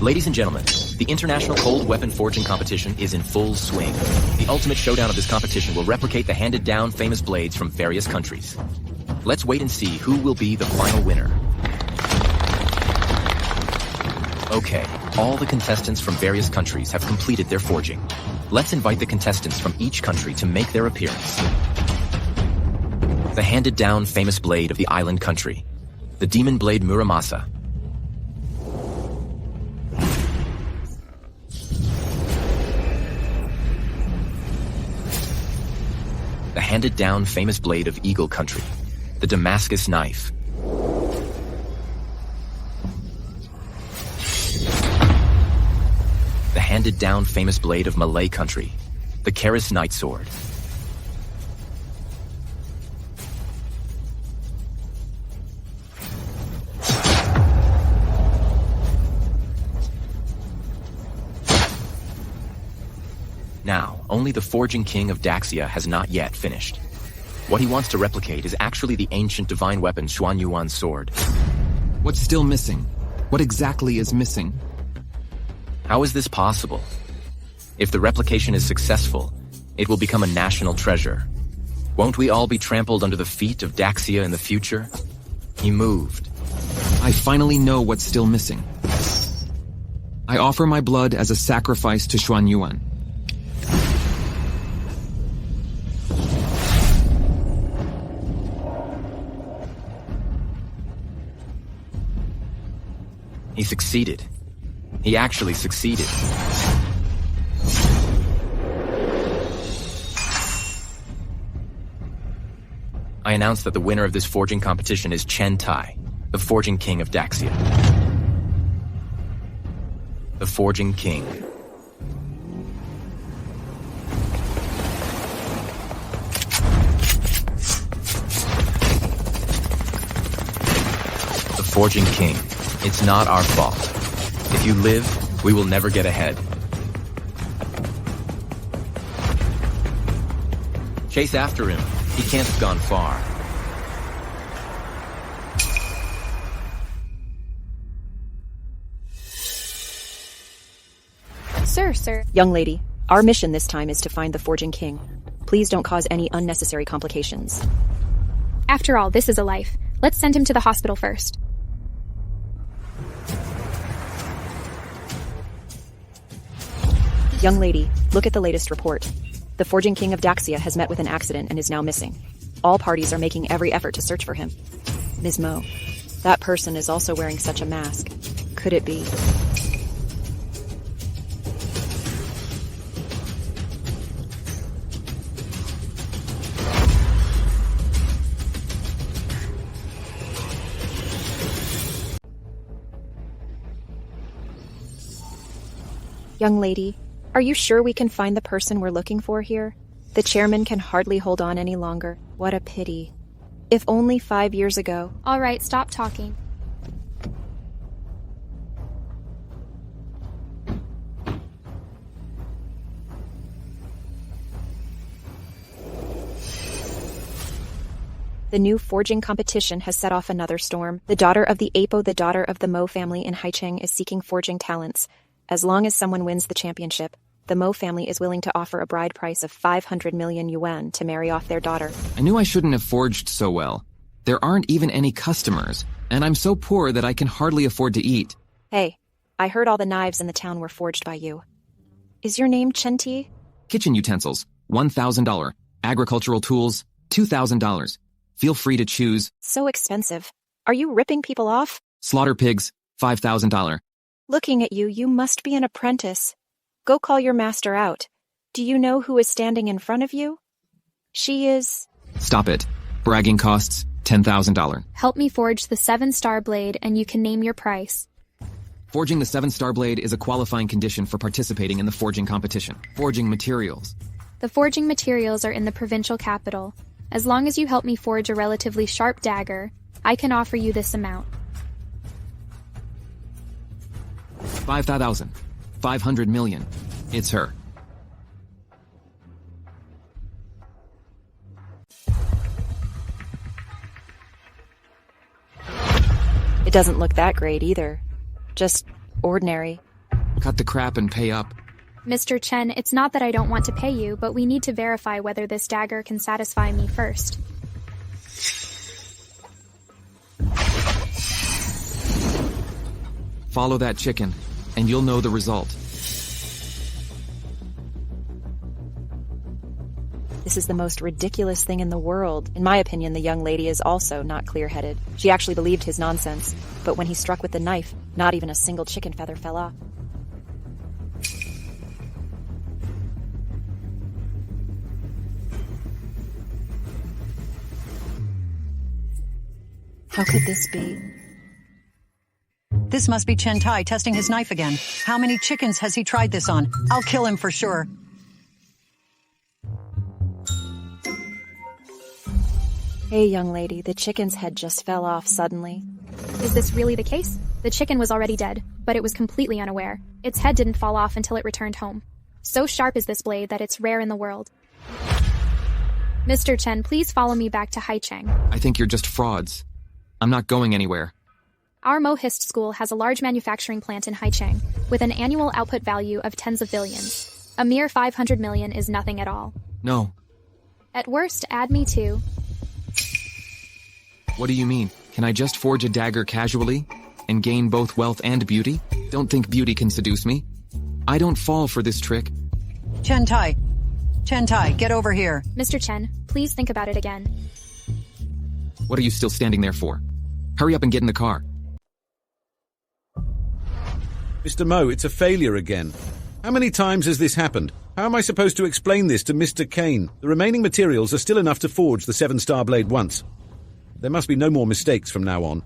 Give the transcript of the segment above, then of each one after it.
Ladies and gentlemen, the International Cold Weapon Forging Competition is in full swing. The ultimate showdown of this competition will replicate the handed-down famous blades from various countries. Let's wait and see who will be the final winner. Okay, all the contestants from various countries have completed their forging. Let's invite the contestants from each country to make their appearance. The handed-down famous blade of the island country, the demon blade Muramasa. The handed-down famous blade of Eagle country, the Damascus knife. The handed-down famous blade of Malay country, the Keris Knight sword. Now, only the Forging King of Daxia has not yet finished. What he wants to replicate is actually the ancient divine weapon Xuan Yuan's sword. What's still missing? What exactly is missing? How is this possible? If the replication is successful, it will become a national treasure. Won't we all be trampled under the feet of Daxia in the future? He moved. I finally know what's still missing. I offer my blood as a sacrifice to Xuan Yuan. He succeeded. He actually succeeded. I announce that the winner of this forging competition is Chen Tai, the Forging King of Daxia. The Forging King. The Forging King. It's not our fault. If you live, we will never get ahead. Chase after him. He can't have gone far. Sir. Young lady, our mission this time is to find the Forging King. Please don't cause any unnecessary complications. After all, this is a life. Let's send him to the hospital first. Young lady, look at the latest report. The Forging King of Daxia has met with an accident and is now missing. All parties are making every effort to search for him. Ms. Mo, that person is also wearing such a mask. Could it be? Young lady, are you sure we can find the person we're looking for here? The chairman can hardly hold on any longer. What a pity. If only 5 years ago. All right, stop talking. The new forging competition has set off another storm. The daughter of the Apo, the daughter of the Mo family in Haicheng, is seeking forging talents. As long as someone wins the championship, the Mo family is willing to offer a bride price of 500 million yuan to marry off their daughter. I knew I shouldn't have forged so well. There aren't even any customers, and I'm so poor that I can hardly afford to eat. Hey, I heard all the knives in the town were forged by you. Is your name Chenti? Kitchen utensils, $1,000. Agricultural tools, $2,000. Feel free to choose. So expensive. Are you ripping people off? Slaughter pigs, $5,000. Looking at you, you must be an apprentice. Go call your master out. Do you know who is standing in front of you? She is... Stop it. Bragging costs $10,000. Help me forge the 7-star blade and you can name your price. Forging the 7-star blade is a qualifying condition for participating in the forging competition. Forging materials. The forging materials are in the provincial capital. As long as you help me forge a relatively sharp dagger, I can offer you this amount. 5,000. 500 million. It's her. It doesn't look that great either. Just ordinary. Cut the crap and pay up. Mr. Chen, it's not that I don't want to pay you, but we need to verify whether this dagger can satisfy me first. Follow that chicken, and you'll know the result. This is the most ridiculous thing in the world. In my opinion, the young lady is also not clear-headed. She actually believed his nonsense. But when he struck with the knife, not even a single chicken feather fell off. How could this be? This must be Chen Tai testing his knife again. How many chickens has he tried this on? I'll kill him for sure. Hey, young lady, the chicken's head just fell off suddenly. Is this really the case? The chicken was already dead, but it was completely unaware. Its head didn't fall off until it returned home. So sharp is this blade that it's rare in the world. Mr. Chen, please follow me back to Haicheng. I think you're just frauds. I'm not going anywhere. Our Mohist school has a large manufacturing plant in Haicheng, with an annual output value of tens of billions. A mere 500 million is nothing at all. No. At worst, add me to. What do you mean? Can I just forge a dagger casually and gain both wealth and beauty? Don't think beauty can seduce me. I don't fall for this trick. Chen Tai, get over here. Mr. Chen, please think about it again. What are you still standing there for? Hurry up and get in the car. Mr. Mo, it's a failure again. How many times has this happened? How am I supposed to explain this to Mr. Kane? The remaining materials are still enough to forge the 7-star blade once. There must be no more mistakes from now on.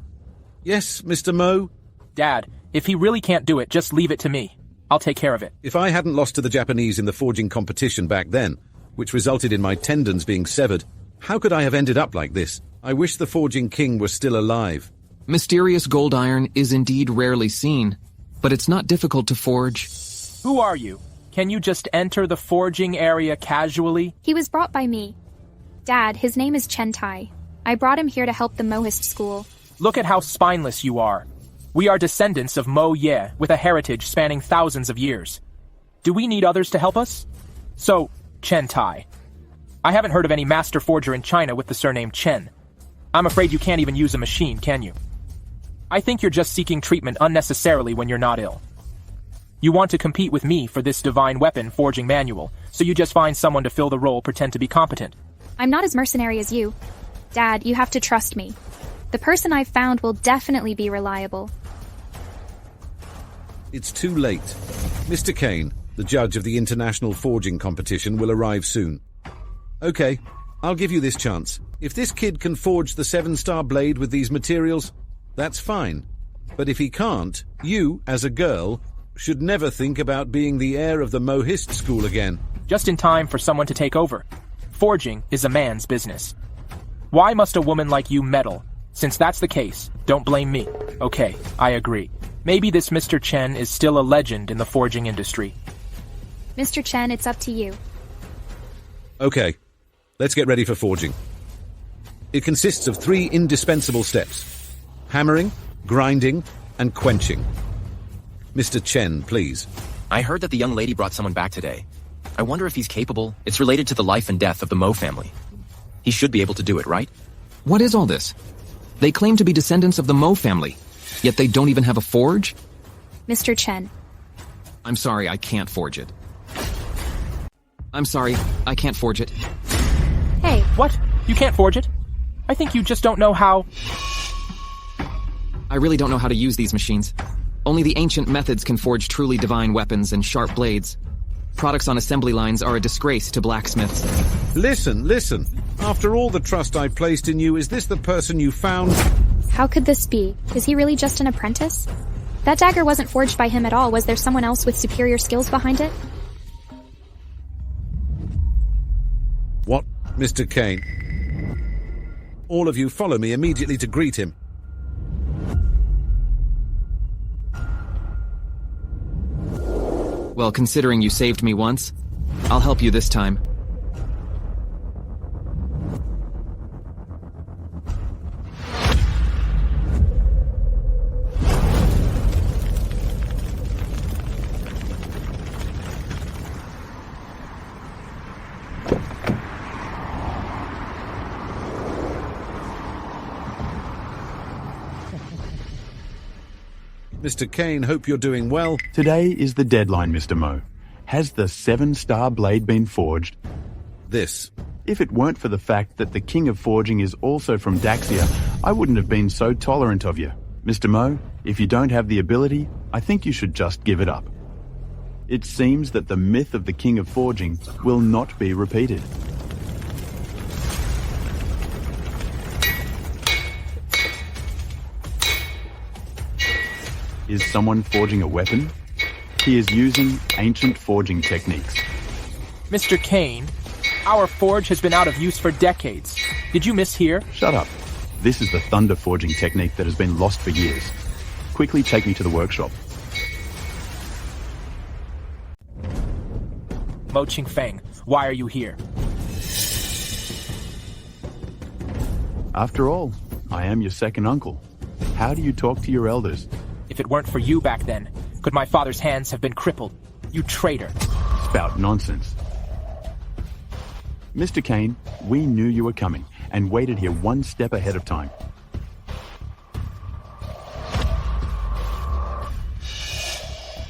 Yes, Mr. Mo? Dad, if he really can't do it, just leave it to me. I'll take care of it. If I hadn't lost to the Japanese in the forging competition back then, which resulted in my tendons being severed, how could I have ended up like this? I wish the forging king were still alive. Mysterious gold iron is indeed rarely seen, but it's not difficult to forge. Who are you? Can you just enter the forging area casually? He was brought by me. Dad, his name is Chen Tai. I brought him here to help the Mohist school. Look at how spineless you are. We are descendants of Mo Ye, with a heritage spanning thousands of years. Do we need others to help us? So, Chen Tai. I haven't heard of any master forger in China with the surname Chen. I'm afraid you can't even use a machine, can you? I think you're just seeking treatment unnecessarily when you're not ill. You want to compete with me for this divine weapon forging manual, so you just find someone to fill the role, pretend to be competent. I'm not as mercenary as you. Dad, you have to trust me. The person I've found will definitely be reliable. It's too late. Mr. Kane, the judge of the international forging competition, will arrive soon. Okay, I'll give you this chance. If this kid can forge the 7-star blade with these materials, that's fine. But if he can't, you, as a girl, should never think about being the heir of the Mohist school again. Just in time for someone to take over. Forging is a man's business. Why must a woman like you meddle? Since that's the case, don't blame me. Okay, I agree. Maybe this Mr. Chen is still a legend in the forging industry. Mr. Chen, it's up to you. Okay, let's get ready for forging. It consists of 3 indispensable steps: hammering, grinding, and quenching. Mr. Chen, please. I heard that the young lady brought someone back today. I wonder if he's capable. It's related to the life and death of the Mo family. He should be able to do it, right? What is all this? They claim to be descendants of the Mo family, yet they don't even have a forge? Mr. Chen. I'm sorry, I can't forge it. I'm sorry, I can't forge it. Hey. What? You can't forge it? I think you just don't know how... I really don't know how to use these machines. Only the ancient methods can forge truly divine weapons and sharp blades. Products on assembly lines are a disgrace to blacksmiths. Listen. After all the trust I placed in you, is this the person you found? How could this be? Is he really just an apprentice? That dagger wasn't forged by him at all. Was there someone else with superior skills behind it? What, Mr. Kane? All of you follow me immediately to greet him. Well, considering you saved me once, I'll help you this time. Mr. Kane, hope you're doing well. Today is the deadline, Mr. Mo. Has the 7-star blade been forged? This. If it weren't for the fact that the king of forging is also from Daxia, I wouldn't have been so tolerant of you. Mr. Mo, if you don't have the ability, I think you should just give it up. It seems that the myth of the king of forging will not be repeated. Is someone forging a weapon? He is using ancient forging techniques. Mr. Kane, our forge has been out of use for decades. Did you mishear? Shut up. This is the thunder forging technique that has been lost for years. Quickly take me to the workshop. Mo Qingfeng, why are you here? After all, I am your second uncle. How do you talk to your elders? If it weren't for you back then, could my father's hands have been crippled? You traitor. Spout nonsense. Mr. Kane, we knew you were coming and waited here one step ahead of time.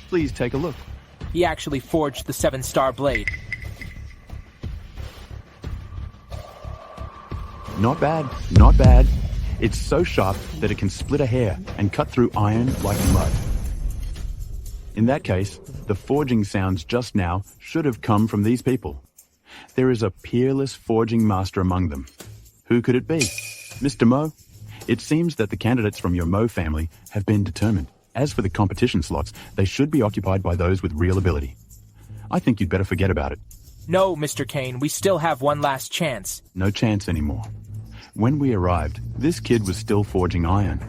Please take a look. He actually forged the 7-star blade. Not bad, not bad. It's so sharp that it can split a hair and cut through iron like mud. In that case, the forging sounds just now should have come from these people. There is a peerless forging master among them. Who could it be? Mr. Mo? It seems that the candidates from your Mo family have been determined. As for the competition slots, they should be occupied by those with real ability. I think you'd better forget about it. No, Mr. Kane, we still have one last chance. No chance anymore. When we arrived, this kid was still forging iron.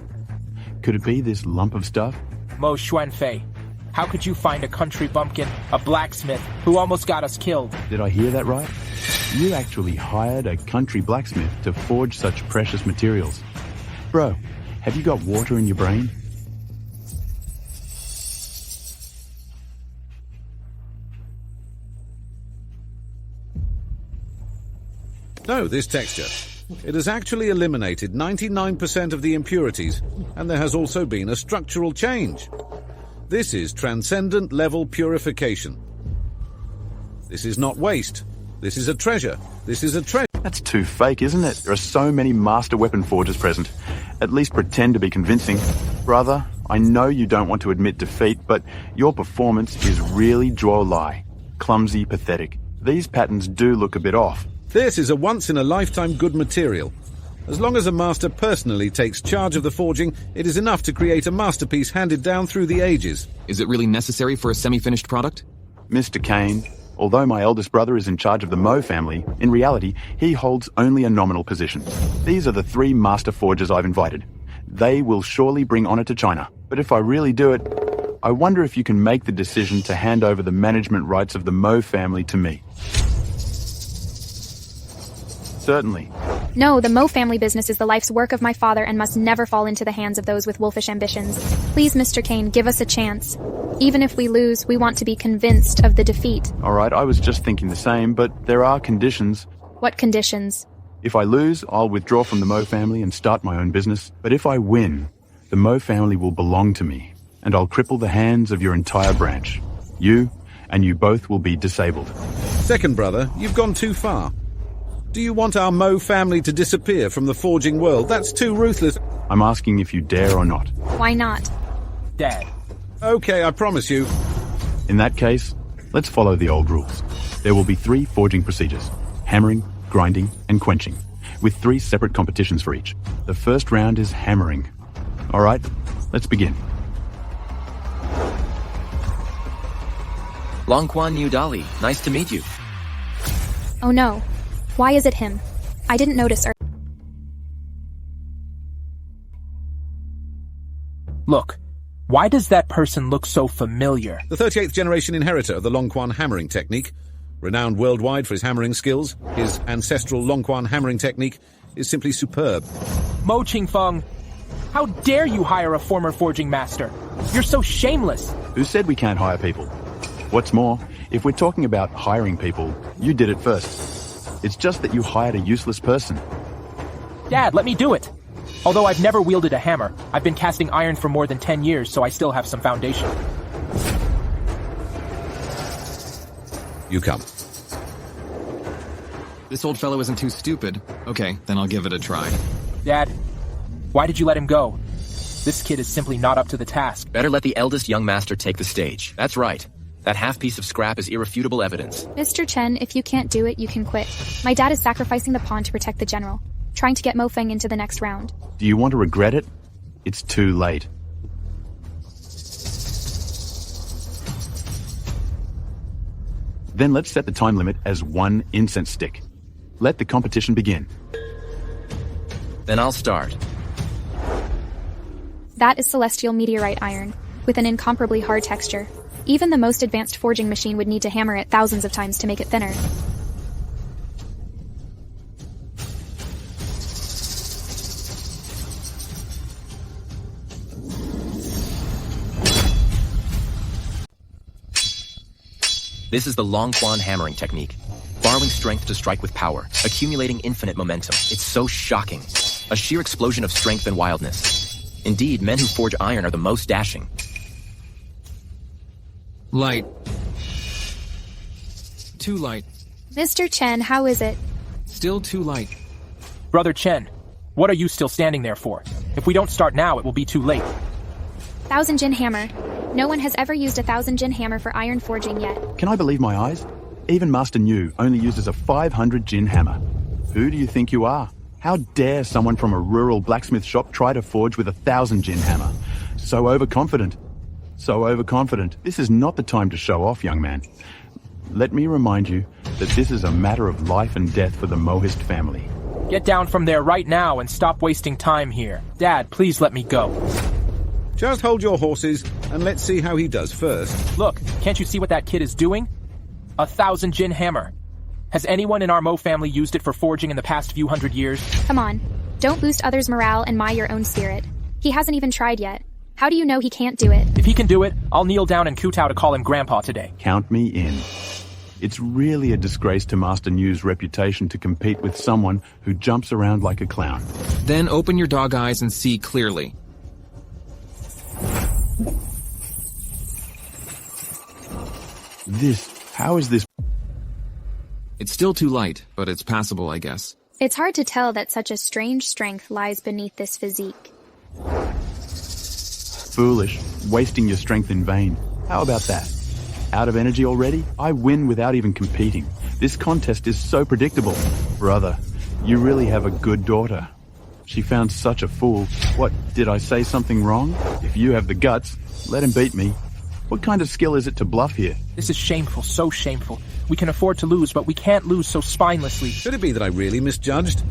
Could it be this lump of stuff? Mo Xuanfei, how could you find a country bumpkin, a blacksmith, who almost got us killed? Did I hear that right? You actually hired a country blacksmith to forge such precious materials. Bro, have you got water in your brain? No, this texture. It has actually eliminated 99% of the impurities, and there has also been a structural change. This is transcendent level purification. This is not waste. This is a treasure. This is a treasure. That's too fake, isn't it? There are so many master weapon forgers present. At least pretend to be convincing. Brother, I know you don't want to admit defeat, but your performance is really draw-lie. Clumsy, pathetic. These patterns do look a bit off. This is a once-in-a-lifetime good material. As long as a master personally takes charge of the forging, it is enough to create a masterpiece handed down through the ages. Is it really necessary for a semi-finished product? Mr. Kane, although my eldest brother is in charge of the Mo family, in reality, he holds only a nominal position. These are the 3 master forgers I've invited. They will surely bring honor to China. But if I really do it, I wonder if you can make the decision to hand over the management rights of the Mo family to me. Certainly. No, the Mo family business is the life's work of my father and must never fall into the hands of those with wolfish ambitions. Please, Mr. Kane, give us a chance. Even if we lose, we want to be convinced of the defeat. All right, I was just thinking the same, but there are conditions. What conditions? If I lose, I'll withdraw from the Mo family and start my own business. But if I win, the Mo family will belong to me, and I'll cripple the hands of your entire branch. You and you both will be disabled. Second brother, you've gone too far. Do you want our Mo family to disappear from the forging world? That's too ruthless. I'm asking if you dare or not. Why not? Dad. Okay, I promise you. In that case, let's follow the old rules. There will be 3 forging procedures: hammering, grinding, and quenching, with 3 separate competitions for each. The first round is hammering. All right, let's begin. Longquan Yu Dali, nice to meet you. Oh no. Why is it him? I didn't notice earlier. Look, why does that person look so familiar? The 38th generation inheritor of the Longquan hammering technique. Renowned worldwide for his hammering skills, his ancestral Longquan hammering technique is simply superb. Mo Qingfeng, how dare you hire a former forging master? You're so shameless. Who said we can't hire people? What's more, if we're talking about hiring people, you did it first. It's just that you hired a useless person. Dad, let me do it. Although I've never wielded a hammer, I've been casting iron for more than 10 years, so I still have some foundation. You come. This old fellow isn't too stupid. Okay, then I'll give it a try. Dad, why did you let him go? This kid is simply not up to the task. Better let the eldest young master take the stage. That's right. That half piece of scrap is irrefutable evidence. Mr. Chen, if you can't do it, you can quit. My dad is sacrificing the pawn to protect the general, trying to get Mo Feng into the next round. Do you want to regret it? It's too late. Then let's set the time limit as 1 incense stick. Let the competition begin. Then I'll start. That is celestial meteorite iron, with an incomparably hard texture. Even the most advanced forging machine would need to hammer it thousands of times to make it thinner. This is the Long Quan hammering technique. Borrowing strength to strike with power, accumulating infinite momentum. It's so shocking. A sheer explosion of strength and wildness. Indeed, men who forge iron are the most dashing. Light. Too light. Mr. Chen, how is it? Still too light. Brother Chen, what are you still standing there for? If we don't start now, it will be too late. 1000 Jin hammer. No one has ever used a 1000 Jin hammer for iron forging yet. Can I believe my eyes? Even Master Niu only uses a 500 Jin hammer. Who do you think you are? How dare someone from a rural blacksmith shop try to forge with a 1000 Jin hammer? So overconfident. So overconfident. This is not the time to show off, young man. Let me remind you that this is a matter of life and death for the Mohist family. Get down from there right now and stop wasting time here. Dad, please let me go. Just hold your horses and let's see how he does first. Look, can't you see what that kid is doing? A 1000 Jin hammer. Has anyone in our Mo family used it for forging in the past few hundred years? Come on. Don't boost others' morale and your own spirit. He hasn't even tried yet. How do you know he can't do it? If he can do it, I'll kneel down and kowtow to call him Grandpa today. Count me in. It's really a disgrace to Master Niu's reputation to compete with someone who jumps around like a clown. Then open your dog eyes and see clearly. How is this? It's still too light, but it's passable, I guess. It's hard to tell that such a strange strength lies beneath this physique. Foolish, wasting your strength in vain. How about that? Out of energy already? I win without even competing. This contest is so predictable. Brother, you really have a good daughter. She found such a fool. What, did I say something wrong? If you have the guts, let him beat me. What kind of skill is it to bluff here? This is shameful, so shameful. We can afford to lose, but we can't lose so spinelessly. Could it be that I really misjudged?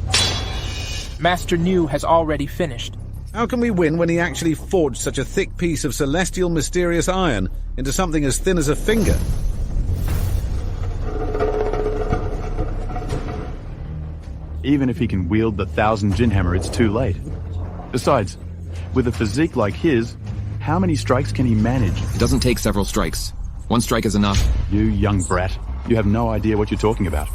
Master Niu has already finished. How can we win when he actually forged such a thick piece of celestial mysterious iron into something as thin as a finger? Even if he can wield the 1000 Jin hammer, it's too late. Besides, with a physique like his, how many strikes can he manage? It doesn't take several strikes. One strike is enough. You young brat, you have no idea what you're talking about.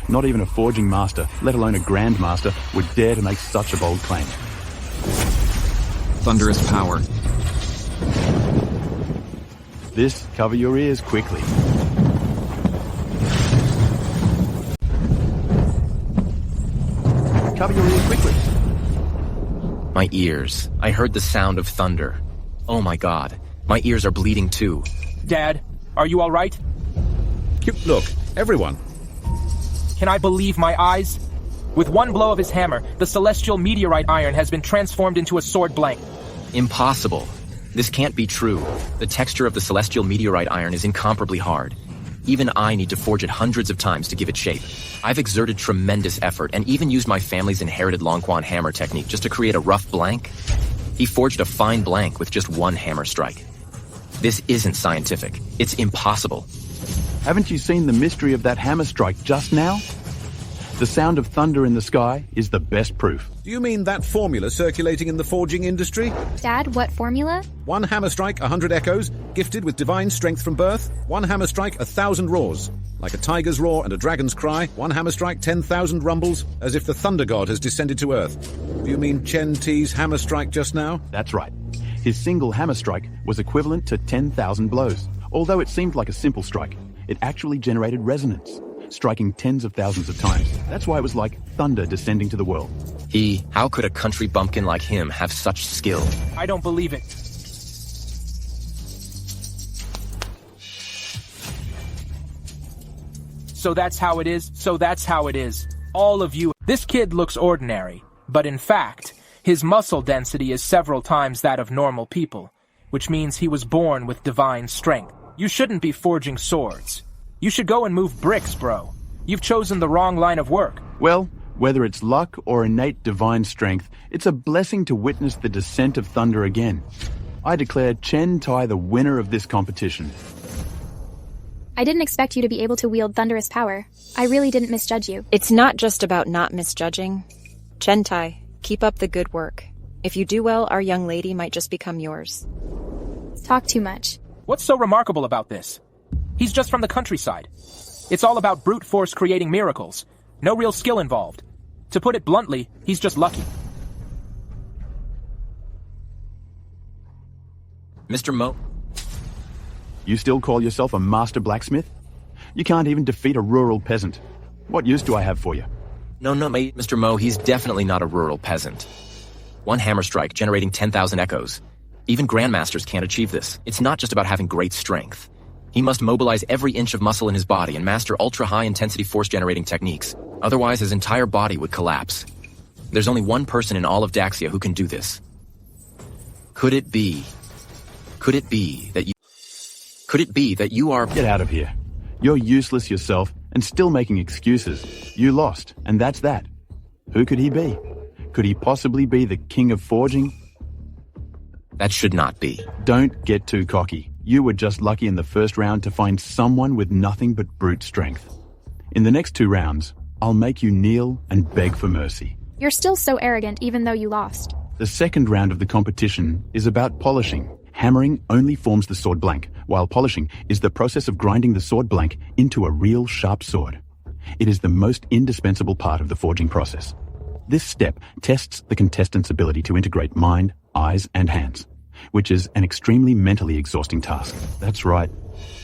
Not even a forging master, let alone a grandmaster, would dare to make such a bold claim. Thunderous power. This, cover your ears quickly. Cover your ears quickly. My ears. I heard the sound of thunder. Oh my god. My ears are bleeding too. Dad, are you all right? Look, everyone. Can I believe my eyes? With one blow of his hammer, the celestial meteorite iron has been transformed into a sword blank. Impossible. This can't be true. The texture of the celestial meteorite iron is incomparably hard. Even I need to forge it hundreds of times to give it shape. I've exerted tremendous effort and even used my family's inherited Long Quan hammer technique just to create a rough blank. He forged a fine blank with just one hammer strike. This isn't scientific. It's impossible. Haven't you seen the mystery of that hammer strike just now? The sound of thunder in the sky is the best proof. Do you mean that formula circulating in the forging industry? Dad, what formula? 1 hammer strike, 100 echoes, gifted with divine strength from birth. 1 hammer strike, 1,000 roars. Like a tiger's roar and a dragon's cry, 1 hammer strike, 10,000 rumbles, as if the thunder god has descended to earth. Do you mean Chen Ti's hammer strike just now? That's right. His single hammer strike was equivalent to 10,000 blows. Although it seemed like a simple strike, it actually generated resonance, striking tens of thousands of times. That's why it was like thunder descending to the world. How could a country bumpkin like him have such skill? I don't believe it. So that's how it is. All of you. This kid looks ordinary, but in fact, his muscle density is several times that of normal people, which means he was born with divine strength. You shouldn't be forging swords. You should go and move bricks, bro. You've chosen the wrong line of work. Well, whether it's luck or innate divine strength, it's a blessing to witness the descent of thunder again. I declare Chen Tai the winner of this competition. I didn't expect you to be able to wield thunderous power. I really didn't misjudge you. It's not just about not misjudging. Chen Tai, keep up the good work. If you do well, our young lady might just become yours. Talk too much. What's so remarkable about this? He's just from the countryside. It's all about brute force creating miracles. No real skill involved. To put it bluntly, he's just lucky. Mr. Mo? You still call yourself a master blacksmith? You can't even defeat a rural peasant. What use do I have for you? No, mate, Mr. Mo, he's definitely not a rural peasant. 1 hammer strike generating 10,000 echoes. Even grandmasters can't achieve this. It's not just about having great strength. He must mobilize every inch of muscle in his body and master ultra-high-intensity force-generating techniques. Otherwise, his entire body would collapse. There's only one person in all of Daxia who can do this. Could it be that you are— Get out of here. You're useless yourself and still making excuses. You lost, and that's that. Who could he be? Could he possibly be the king of forging? That should not be. Don't get too cocky. You were just lucky in the first round to find someone with nothing but brute strength. In the next 2 rounds, I'll make you kneel and beg for mercy. You're still so arrogant even though you lost. The second round of the competition is about polishing. Hammering only forms the sword blank, while polishing is the process of grinding the sword blank into a real sharp sword. It is the most indispensable part of the forging process. This step tests the contestant's ability to integrate mind, eyes, and hands, which is an extremely mentally exhausting task. That's right.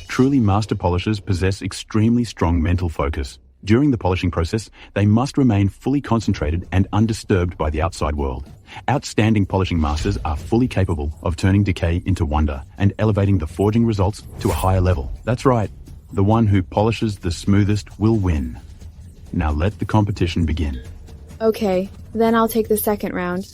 Truly master polishers possess extremely strong mental focus. During the polishing process, they must remain fully concentrated and undisturbed by the outside world. Outstanding polishing masters are fully capable of turning decay into wonder and elevating the forging results to a higher level. That's right. The one who polishes the smoothest will win. Now let the competition begin. Okay, then I'll take the second round.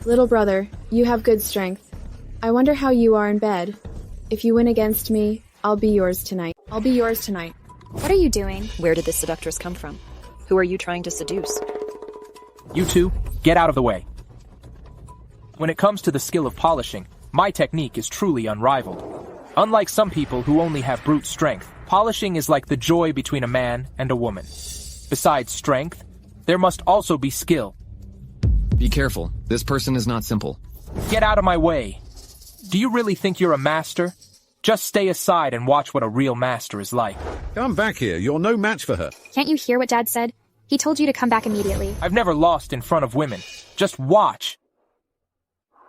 Little brother, you have good strength. I wonder how you are in bed. If you win against me, I'll be yours tonight. What are you doing? Where did this seductress come from? Who are you trying to seduce? You two, get out of the way. When it comes to the skill of polishing, my technique is truly unrivaled. Unlike some people who only have brute strength, polishing is like the joy between a man and a woman. Besides strength, there must also be skill. Be careful. This person is not simple. Get out of my way. Do you really think you're a master? Just stay aside and watch what a real master is like. Come back here. You're no match for her. Can't you hear what Dad said? He told you to come back immediately. I've never lost in front of women. Just watch.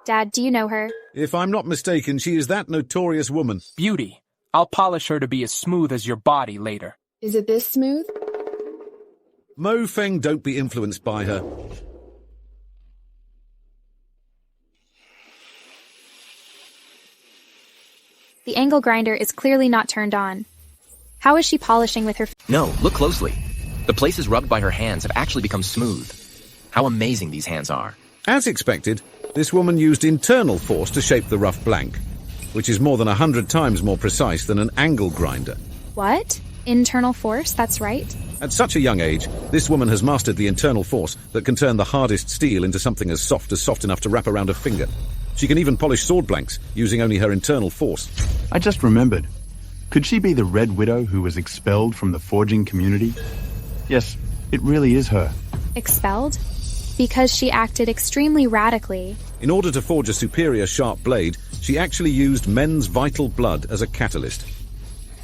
Dad, do you know her? If I'm not mistaken, she is that notorious woman. Beauty. I'll polish her to be as smooth as your body later. Is it this smooth? Mo Feng, don't be influenced by her. The angle grinder is clearly not turned on. How is she polishing with her— No, look closely. The places rubbed by her hands have actually become smooth. How amazing these hands are. As expected, this woman used internal force to shape the rough blank, which is more than 100 times more precise than an angle grinder. What? Internal force, that's right. At such a young age, this woman has mastered the internal force that can turn the hardest steel into something as soft enough to wrap around a finger. She can even polish sword blanks, using only her internal force. I just remembered. Could she be the Red Widow who was expelled from the forging community? Yes, it really is her. Expelled? Because she acted extremely radically. In order to forge a superior sharp blade, she actually used men's vital blood as a catalyst.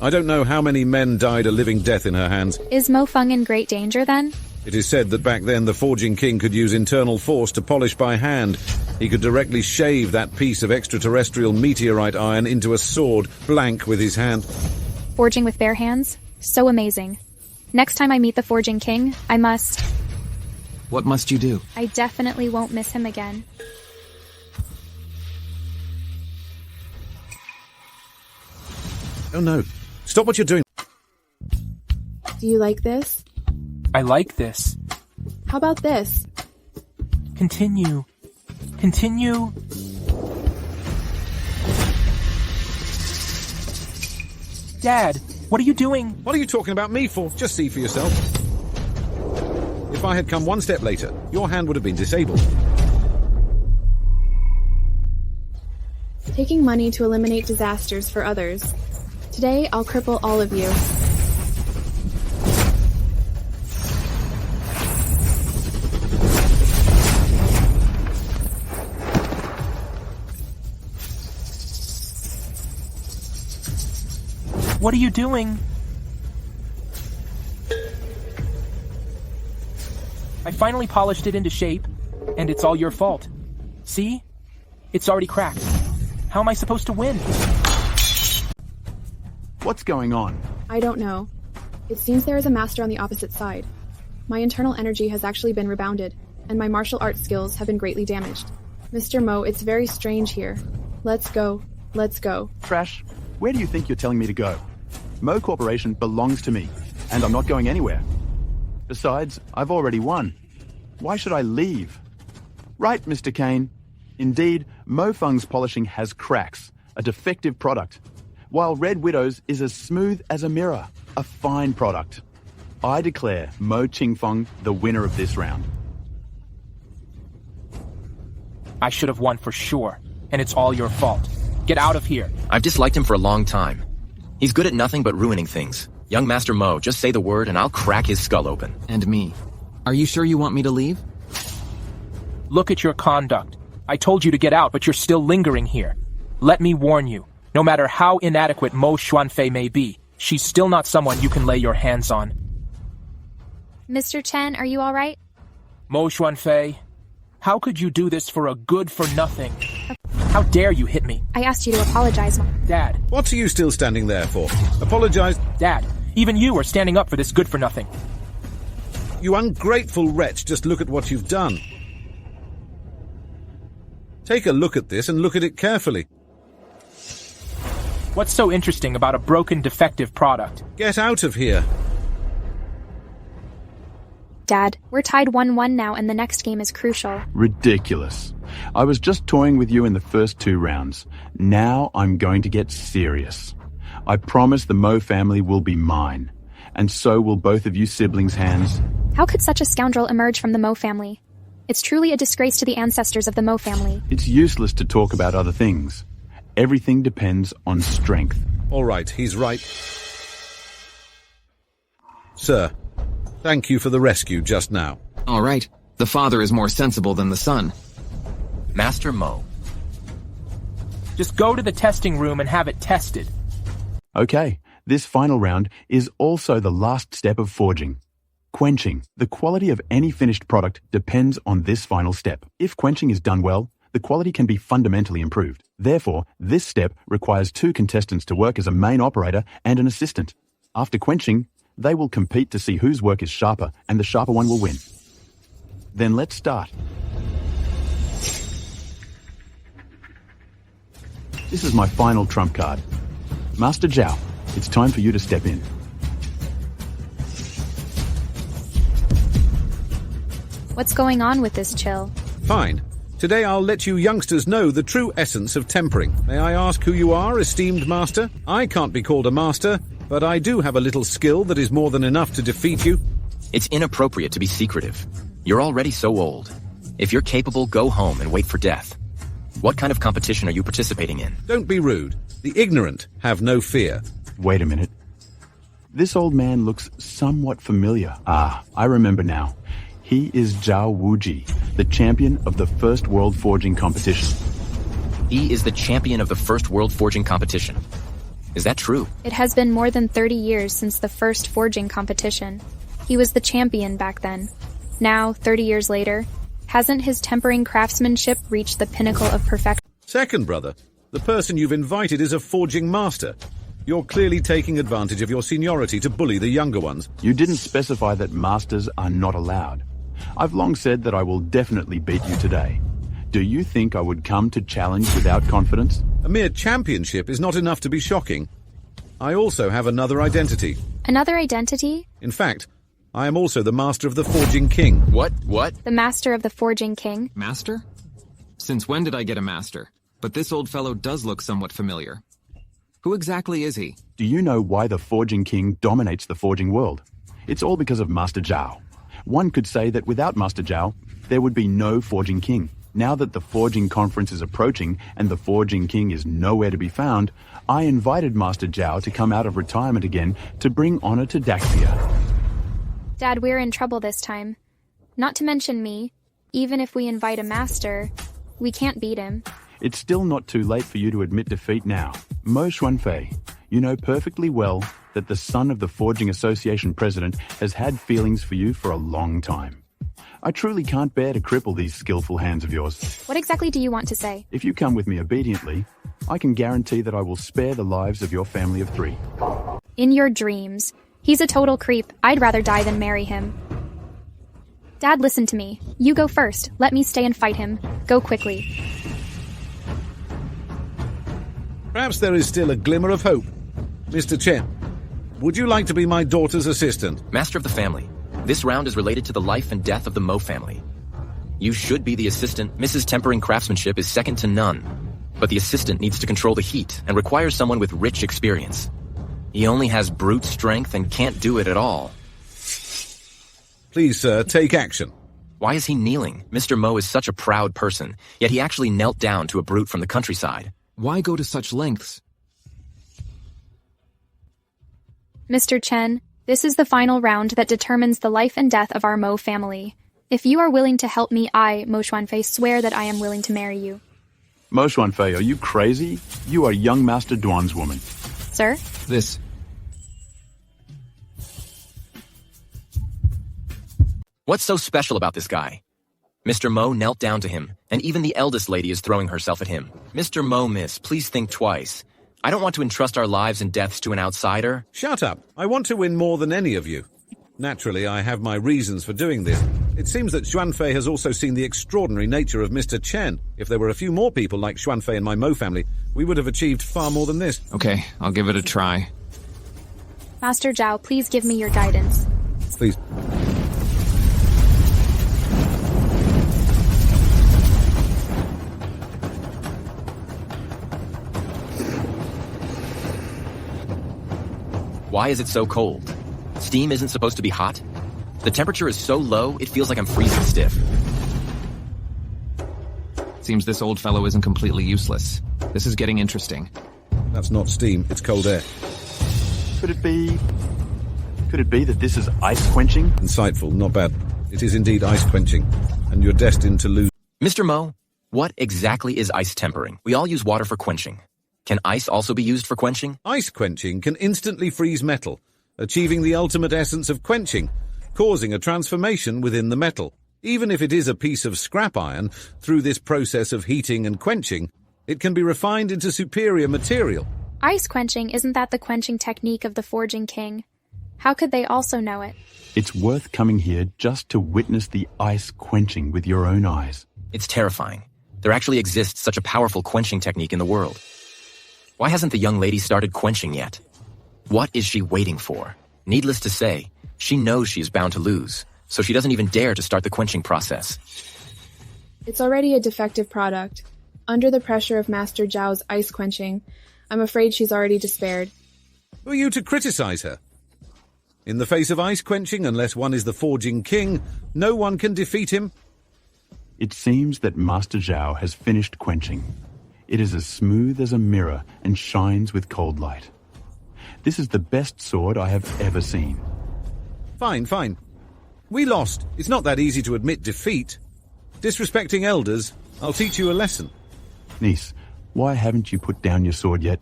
I don't know how many men died a living death in her hands. Is Mo Feng in great danger then? It is said that back then the Forging King could use internal force to polish by hand. He could directly shave that piece of extraterrestrial meteorite iron into a sword, blank with his hand. Forging with bare hands? So amazing. Next time I meet the Forging King, I must... What must you do? I definitely won't miss him again. Oh no. Stop what you're doing. Do you like this? I like this. How about this? Continue. Continue. Dad, what are you doing? What are you talking about me for? Just see for yourself. If I had come one step later, your hand would have been disabled. Taking money to eliminate disasters for others. Today, I'll cripple all of you. What are you doing? I finally polished it into shape, and it's all your fault. See? It's already cracked. How am I supposed to win? What's going on? I don't know. It seems there is a master on the opposite side. My internal energy has actually been rebounded, and my martial arts skills have been greatly damaged. Mr. Mo, it's very strange here. Let's go. Let's go. Trash, where do you think you're telling me to go? Mo Corporation belongs to me, and I'm not going anywhere. Besides, I've already won. Why should I leave? Right, Mr. Kane. Indeed, Mo Feng's polishing has cracks, a defective product, while Red Widow's is as smooth as a mirror, a fine product. I declare Mo Qingfeng the winner of this round. I should have won for sure, and it's all your fault. Get out of here. I've disliked him for a long time. He's good at nothing but ruining things. Young Master Mo, just say the word and I'll crack his skull open. And me. Are you sure you want me to leave? Look at your conduct. I told you to get out, but you're still lingering here. Let me warn you, no matter how inadequate Mo Xuanfei may be, she's still not someone you can lay your hands on. Mr. Chen, are you all right? Mo Xuanfei, how could you do this for a good-for-nothing? How dare you hit me? I asked you to apologize, Mom. Dad. What are you still standing there for? Apologize. Dad, even you are standing up for this good-for-nothing. You ungrateful wretch, just look at what you've done. Take a look at this and look at it carefully. What's so interesting about a broken, defective product? Get out of here. Dad, we're tied 1-1 now and the next game is crucial. Ridiculous. I was just toying with you in the first 2 rounds. Now I'm going to get serious. I promise the Mo family will be mine. And so will both of you siblings' hands. How could such a scoundrel emerge from the Mo family? It's truly a disgrace to the ancestors of the Mo family. It's useless to talk about other things. Everything depends on strength. All right, he's right. Sir, thank you for the rescue just now. All right. The father is more sensible than the son. Master Mo. Just go to the testing room and have it tested. Okay, this final round is also the last step of forging. Quenching. The quality of any finished product depends on this final step. If quenching is done well, the quality can be fundamentally improved. Therefore, this step requires 2 contestants to work as a main operator and an assistant. After quenching, they will compete to see whose work is sharper, and the sharper one will win. Then let's start. This is my final trump card. Master Zhao, it's time for you to step in. What's going on with this chill? Fine. Today I'll let you youngsters know the true essence of tempering. May I ask who you are, esteemed master? I can't be called a master, but I do have a little skill that is more than enough to defeat you. It's inappropriate to be secretive. You're already so old. If you're capable, go home and wait for death. What kind of competition are you participating in? Don't be rude. The ignorant have no fear. Wait a minute. This old man looks somewhat familiar. Ah, I remember now. He is Zhao Wuji, the champion of the first world forging competition. He is the champion of the first world forging competition. Is that true? It has been more than 30 years since the first forging competition. He was the champion back then. Now, 30 years later, hasn't his tempering craftsmanship reached the pinnacle of perfection? Second, brother, the person you've invited is a forging master. You're clearly taking advantage of your seniority to bully the younger ones. You didn't specify that masters are not allowed. I've long said that I will definitely beat you today. Do you think I would come to challenge without confidence? A mere championship is not enough to be shocking. I also have another identity. Another identity? In fact, I am also the master of the Forging King. What? The master of the Forging King? Master? Since when did I get a master? But this old fellow does look somewhat familiar. Who exactly is he? Do you know why the Forging King dominates the forging world? It's all because of Master Zhao. One could say that without Master Zhao, there would be no Forging King. Now that the Forging Conference is approaching and the Forging King is nowhere to be found, I invited Master Zhao to come out of retirement again to bring honor to Daxia. Dad, we're in trouble this time. Not to mention me. Even if we invite a master, we can't beat him. It's still not too late for you to admit defeat now. Mo Xuanfei, you know perfectly well that the son of the Forging Association president has had feelings for you for a long time. I truly can't bear to cripple these skillful hands of yours. What exactly do you want to say? If you come with me obediently, I can guarantee that I will spare the lives of your family of 3. In your dreams. He's a total creep. I'd rather die than marry him. Dad, listen to me. You go first. Let me stay and fight him. Go quickly. Perhaps there is still a glimmer of hope. Mr. Chen, would you like to be my daughter's assistant? Master of the family, this round is related to the life and death of the Mo family. You should be the assistant. Mrs. Tempering craftsmanship is second to none. But the assistant needs to control the heat and requires someone with rich experience. He only has brute strength and can't do it at all. Please, sir, take action. Why is he kneeling? Mr. Mo is such a proud person, yet he actually knelt down to a brute from the countryside. Why go to such lengths? Mr. Chen, this is the final round that determines the life and death of our Mo family. If you are willing to help me, I, Mo Xuanfei, swear that I am willing to marry you. Mo Xuanfei, are you crazy? You are young Master Duan's woman. Sir? This. What's so special about this guy? Mr. Mo knelt down to him, and even the eldest lady is throwing herself at him. Mr. Mo, miss, please think twice. I don't want to entrust our lives and deaths to an outsider. Shut up. I want to win more than any of you. Naturally, I have my reasons for doing this. It seems that Xuanfei has also seen the extraordinary nature of Mr. Chen. If there were a few more people like Xuanfei in my Mo family, we would have achieved far more than this. Okay, I'll give it a try. Master Zhao, please give me your guidance. Please. Why is it so cold? Steam isn't supposed to be hot? The temperature is so low, it feels like I'm freezing stiff. Seems this old fellow isn't completely useless. This is getting interesting. That's not steam, it's cold air. Could it be that this is ice quenching? Insightful, not bad. It is indeed ice quenching, and you're destined to lose. Mr. Mo, what exactly is ice tempering? We all use water for quenching. Can ice also be used for quenching? Ice quenching can instantly freeze metal, achieving the ultimate essence of quenching, causing a transformation within the metal. Even if it is a piece of scrap iron, through this process of heating and quenching, it can be refined into superior material. Ice quenching, isn't that the quenching technique of the Forging King? How could they also know it? It's worth coming here just to witness the ice quenching with your own eyes. It's terrifying. There actually exists such a powerful quenching technique in the world. Why hasn't the young lady started quenching yet? What is she waiting for? Needless to say, she knows she is bound to lose, so she doesn't even dare to start the quenching process. It's already a defective product. Under the pressure of Master Zhao's ice quenching, I'm afraid she's already despaired. Who are you to criticize her? In the face of ice quenching, unless one is the Forging King, no one can defeat him. It seems that Master Zhao has finished quenching. It is as smooth as a mirror and shines with cold light. This is the best sword I have ever seen. Fine. We lost. It's not that easy to admit defeat. Disrespecting elders, I'll teach you a lesson. Niece, why haven't you put down your sword yet?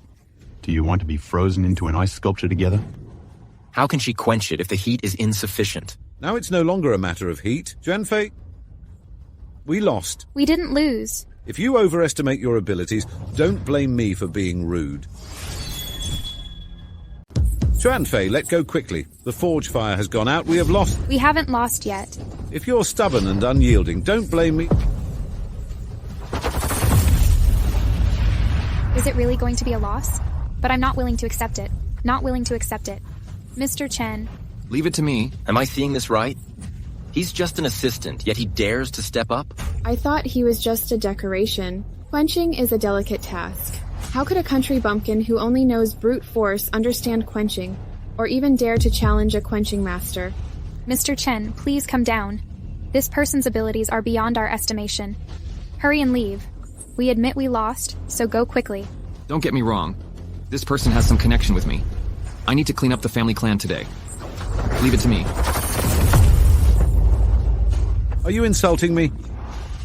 Do you want to be frozen into an ice sculpture together? How can she quench it if the heat is insufficient? Now it's no longer a matter of heat. Juanfei, we lost. We didn't lose. If you overestimate your abilities, don't blame me for being rude. Juanfei, let go quickly. The forge fire has gone out. We have lost. We haven't lost yet. If you're stubborn and unyielding, don't blame me. Is it really going to be a loss? But I'm not willing to accept it. Not willing to accept it. Mr. Chen. Leave it to me. Am I seeing this right? He's just an assistant, yet he dares to step up? I thought he was just a decoration. Quenching is a delicate task. How could a country bumpkin who only knows brute force understand quenching, or even dare to challenge a quenching master? Mr. Chen, please come down. This person's abilities are beyond our estimation. Hurry and leave. We admit we lost, so go quickly. Don't get me wrong. This person has some connection with me. I need to clean up the family clan today. Leave it to me. Are you insulting me?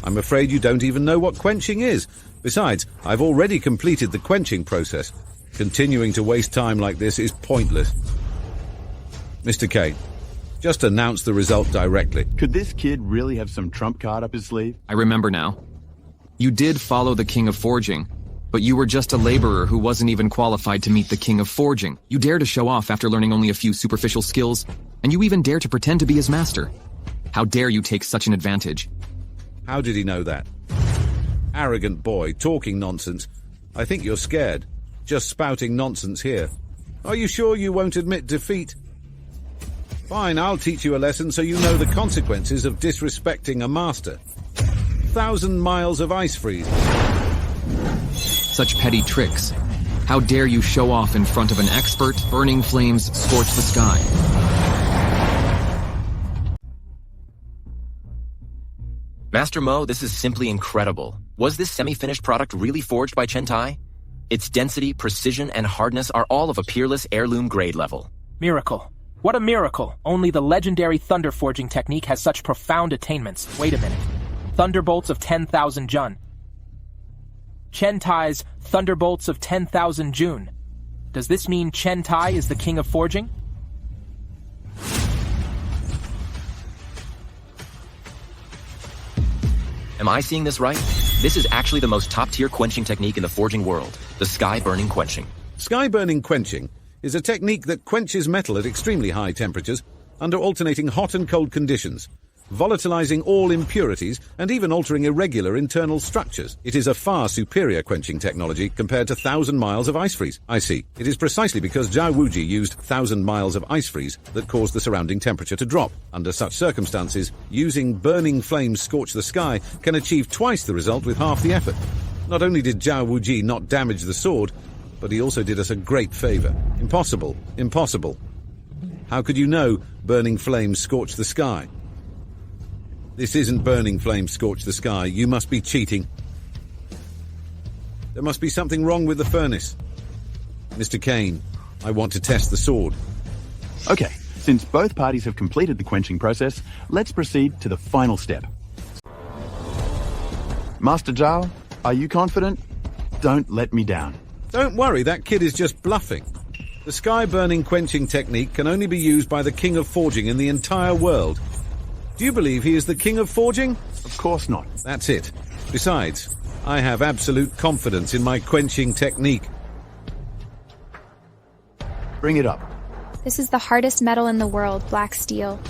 I'm afraid you don't even know what quenching is. Besides, I've already completed the quenching process. Continuing to waste time like this is pointless. Mr. Kane, just announce the result directly. Could this kid really have some trump card up his sleeve? I remember now. You did follow the King of Forging, but you were just a laborer who wasn't even qualified to meet the King of Forging. You dare to show off after learning only a few superficial skills, and you even dare to pretend to be his master. How dare you take such an advantage? How did he know that? Arrogant boy, talking nonsense. I think you're scared. Just spouting nonsense here. Are you sure you won't admit defeat? Fine, I'll teach you a lesson so you know the consequences of disrespecting a master. 1,000 miles of ice freeze. Such petty tricks. How dare you show off in front of an expert? Burning flames scorch the sky. Master Mo, this is simply incredible. Was this semi-finished product really forged by Chen Tai? Its density, precision, and hardness are all of a peerless heirloom grade level. Miracle. What a miracle. Only the legendary thunder forging technique has such profound attainments. Wait a minute. Thunderbolts of 10,000 Jun. Chen Tai's Thunderbolts of 10,000 Jun. Does this mean Chen Tai is the king of forging? Am I seeing this right? This is actually the most top-tier quenching technique in the forging world, the sky-burning quenching. Sky-burning quenching is a technique that quenches metal at extremely high temperatures under alternating hot and cold conditions, volatilizing all impurities and even altering irregular internal structures. It is a far superior quenching technology compared to 1,000 miles of ice freeze. I see. It is precisely because Zhao Wuji used 1,000 miles of ice freeze that caused the surrounding temperature to drop. Under such circumstances, using burning flames scorch the sky can achieve twice the result with half the effort. Not only did Zhao Wuji not damage the sword, but he also did us a great favor. Impossible. Impossible. How could you know burning flames scorch the sky? This isn't burning flames scorch the sky. You must be cheating. There must be something wrong with the furnace. Mr. Kane, I want to test the sword. Okay, since both parties have completed the quenching process, let's proceed to the final step. Master Zhao, are you confident? Don't let me down. Don't worry, that kid is just bluffing. The sky-burning quenching technique can only be used by the King of Forging in the entire world. Do you believe he is the King of Forging? Of course not. That's it. Besides, I have absolute confidence in my quenching technique. Bring it up. This is the hardest metal in the world, black steel.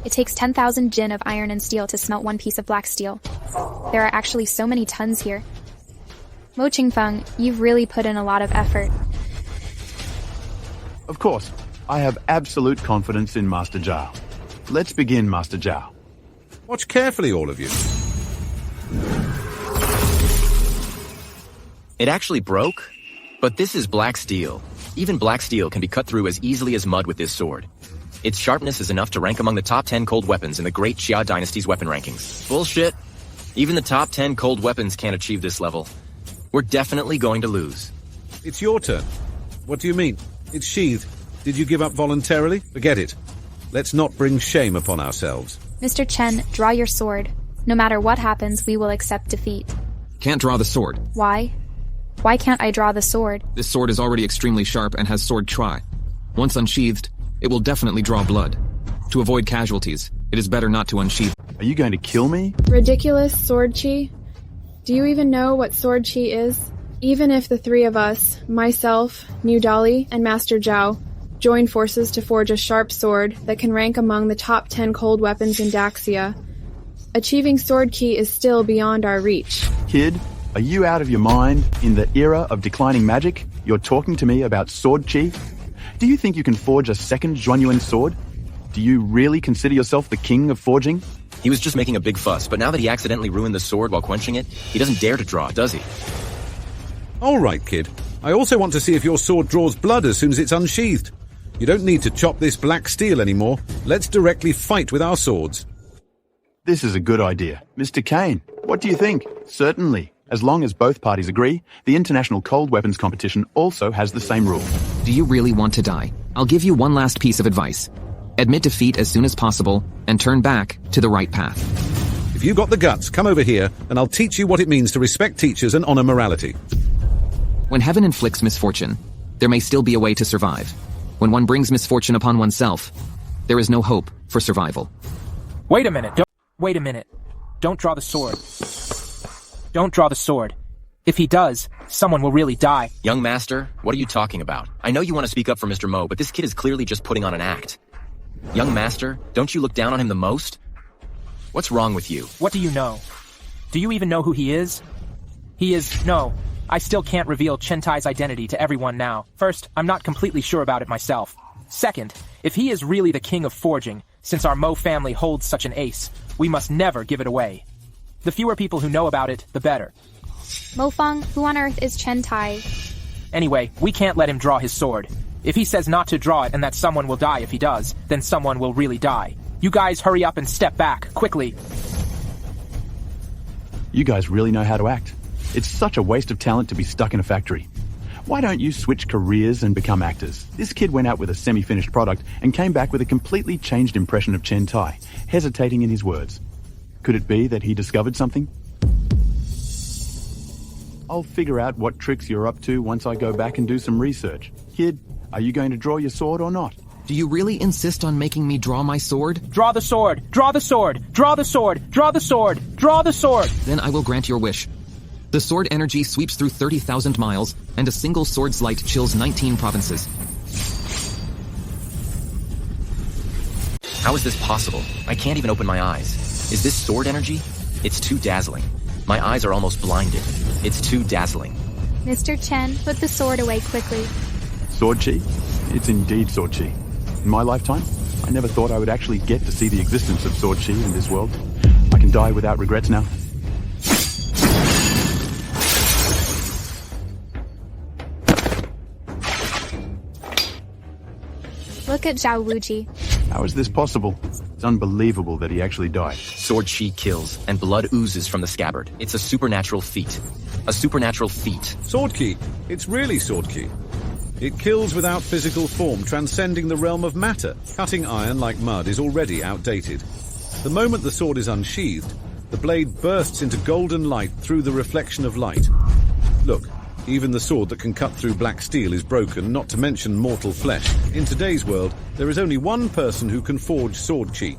It takes 10,000 jin of iron and steel to smelt one piece of black steel. There are actually so many tons here. Mo Qingfeng, you've really put in a lot of effort. Of course. I have absolute confidence in Master Zhao. Let's begin, Master Zhao. Watch carefully, all of you. It actually broke? But this is black steel. Even black steel can be cut through as easily as mud with this sword. Its sharpness is enough to rank among the top 10 cold weapons in the Great Xia Dynasty's weapon rankings. Bullshit. Even the top 10 cold weapons can't achieve this level. We're definitely going to lose. It's your turn. What do you mean? It's sheathed. Did you give up voluntarily? Forget it. Let's not bring shame upon ourselves. Mr. Chen, draw your sword. No matter what happens, we will accept defeat. Can't draw the sword. Why? Why can't I draw the sword? This sword is already extremely sharp and has sword tri. Once unsheathed, it will definitely draw blood. To avoid casualties, it is better not to unsheath. Are you going to kill me? Ridiculous sword chi? Do you even know what sword chi is? Even if the three of us, myself, New Dolly, and Master Zhao, join forces to forge a sharp sword that can rank among the top 10 cold weapons in Daxia, achieving sword ki is still beyond our reach. Kid, are you out of your mind? In the era of declining magic, you're talking to me about sword chi? Do you think you can forge a second Zhuanyuan sword? Do you really consider yourself the king of forging? He was just making a big fuss, but now that he accidentally ruined the sword while quenching it, he doesn't dare to draw, does he? All right, kid. I also want to see if your sword draws blood as soon as it's unsheathed. You don't need to chop this black steel anymore. Let's directly fight with our swords. This is a good idea. Mr. Kane, what do you think? Certainly. As long as both parties agree, the International Cold Weapons Competition also has the same rule. Do you really want to die? I'll give you one last piece of advice. Admit defeat as soon as possible and turn back to the right path. If you've got the guts, come over here and I'll teach you what it means to respect teachers and honor morality. When heaven inflicts misfortune, there may still be a way to survive. When one brings misfortune upon oneself, there is no hope for survival. Wait a minute. Wait a minute. Don't draw the sword. Don't draw the sword. If he does, someone will really die. Young master, what are you talking about? I know you want to speak up for Mr. Mo, but this kid is clearly just putting on an act. Young master, don't you look down on him the most? What's wrong with you? What do you know? Do you even know who he is? No. I still can't reveal Chen Tai's identity to everyone now. First, I'm not completely sure about it myself. Second, if he is really the king of forging, since our Mo family holds such an ace, we must never give it away. The fewer people who know about it, the better. Mofeng, who on earth is Chen Tai? Anyway, we can't let him draw his sword. If he says not to draw it and that someone will die if he does, then someone will really die. You guys hurry up and step back, quickly. You guys really know how to act. It's such a waste of talent to be stuck in a factory. Why don't you switch careers and become actors? This kid went out with a semi-finished product and came back with a completely changed impression of Chen Tai, hesitating in his words. Could it be that he discovered something? I'll figure out what tricks you're up to once I go back and do some research. Kid, are you going to draw your sword or not? Do you really insist on making me draw my sword? Draw the sword! Draw the sword! Draw the sword! Draw the sword! Draw the sword! Then I will grant your wish. The sword energy sweeps through 30,000 miles, and a single sword's light chills 19 provinces. How is this possible? I can't even open my eyes. Is this sword energy? It's too dazzling. My eyes are almost blinded. It's too dazzling. Mr. Chen, put the sword away quickly. Sword chi? It's indeed sword chi. In my lifetime, I never thought I would actually get to see the existence of sword chi in this world. I can die without regrets now. Look at Zhao Wuji. How is this possible? It's unbelievable that he actually died. Sword chi kills, and blood oozes from the scabbard. It's a supernatural feat. A supernatural feat. Sword ki. It's really sword ki. It kills without physical form, transcending the realm of matter. Cutting iron like mud is already outdated. The moment the sword is unsheathed, the blade bursts into golden light through the reflection of light. Look, even the sword that can cut through black steel is broken, not to mention mortal flesh. In today's world, there is only one person who can forge sword chi.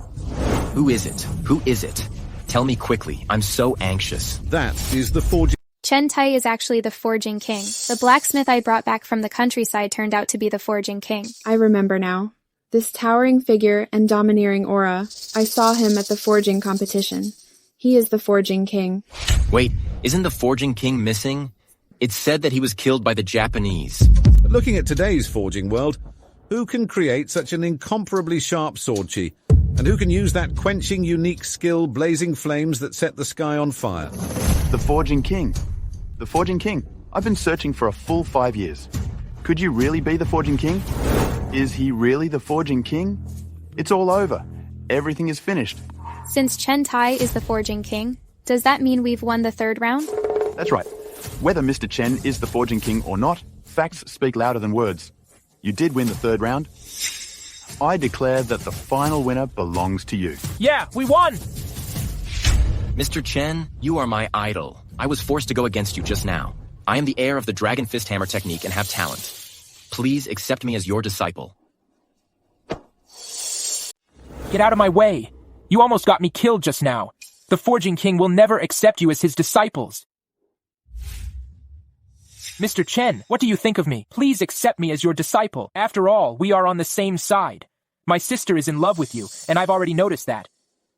Who is it? Who is it? Tell me quickly. I'm so anxious. That is the forging. Chen Tai is actually the forging king. The blacksmith I brought back from the countryside turned out to be the forging king. I remember now. This towering figure and domineering aura. I saw him at the forging competition. He is the forging king. Wait, isn't the forging king missing? It's said that he was killed by the Japanese. But looking at today's forging world, who can create such an incomparably sharp sword chi? And who can use that quenching unique skill, blazing flames that set the sky on fire? The Forging King. The Forging King. I've been searching for a full 5 years. Could you really be the Forging King? Is he really the Forging King? It's all over. Everything is finished. Since Chen Tai is the Forging King, does that mean we've won the third round? That's right. Whether Mr. Chen is the Forging King or not, facts speak louder than words. You did win the third round. I declare that the final winner belongs to you. Yeah, we won! Mr. Chen, you are my idol. I was forced to go against you just now. I am the heir of the Dragon Fist Hammer technique and have talent. Please accept me as your disciple. Get out of my way. You almost got me killed just now. The Forging King will never accept you as his disciples. Mr. Chen, what do you think of me? Please accept me as your disciple. After all, we are on the same side. My sister is in love with you, and I've already noticed that.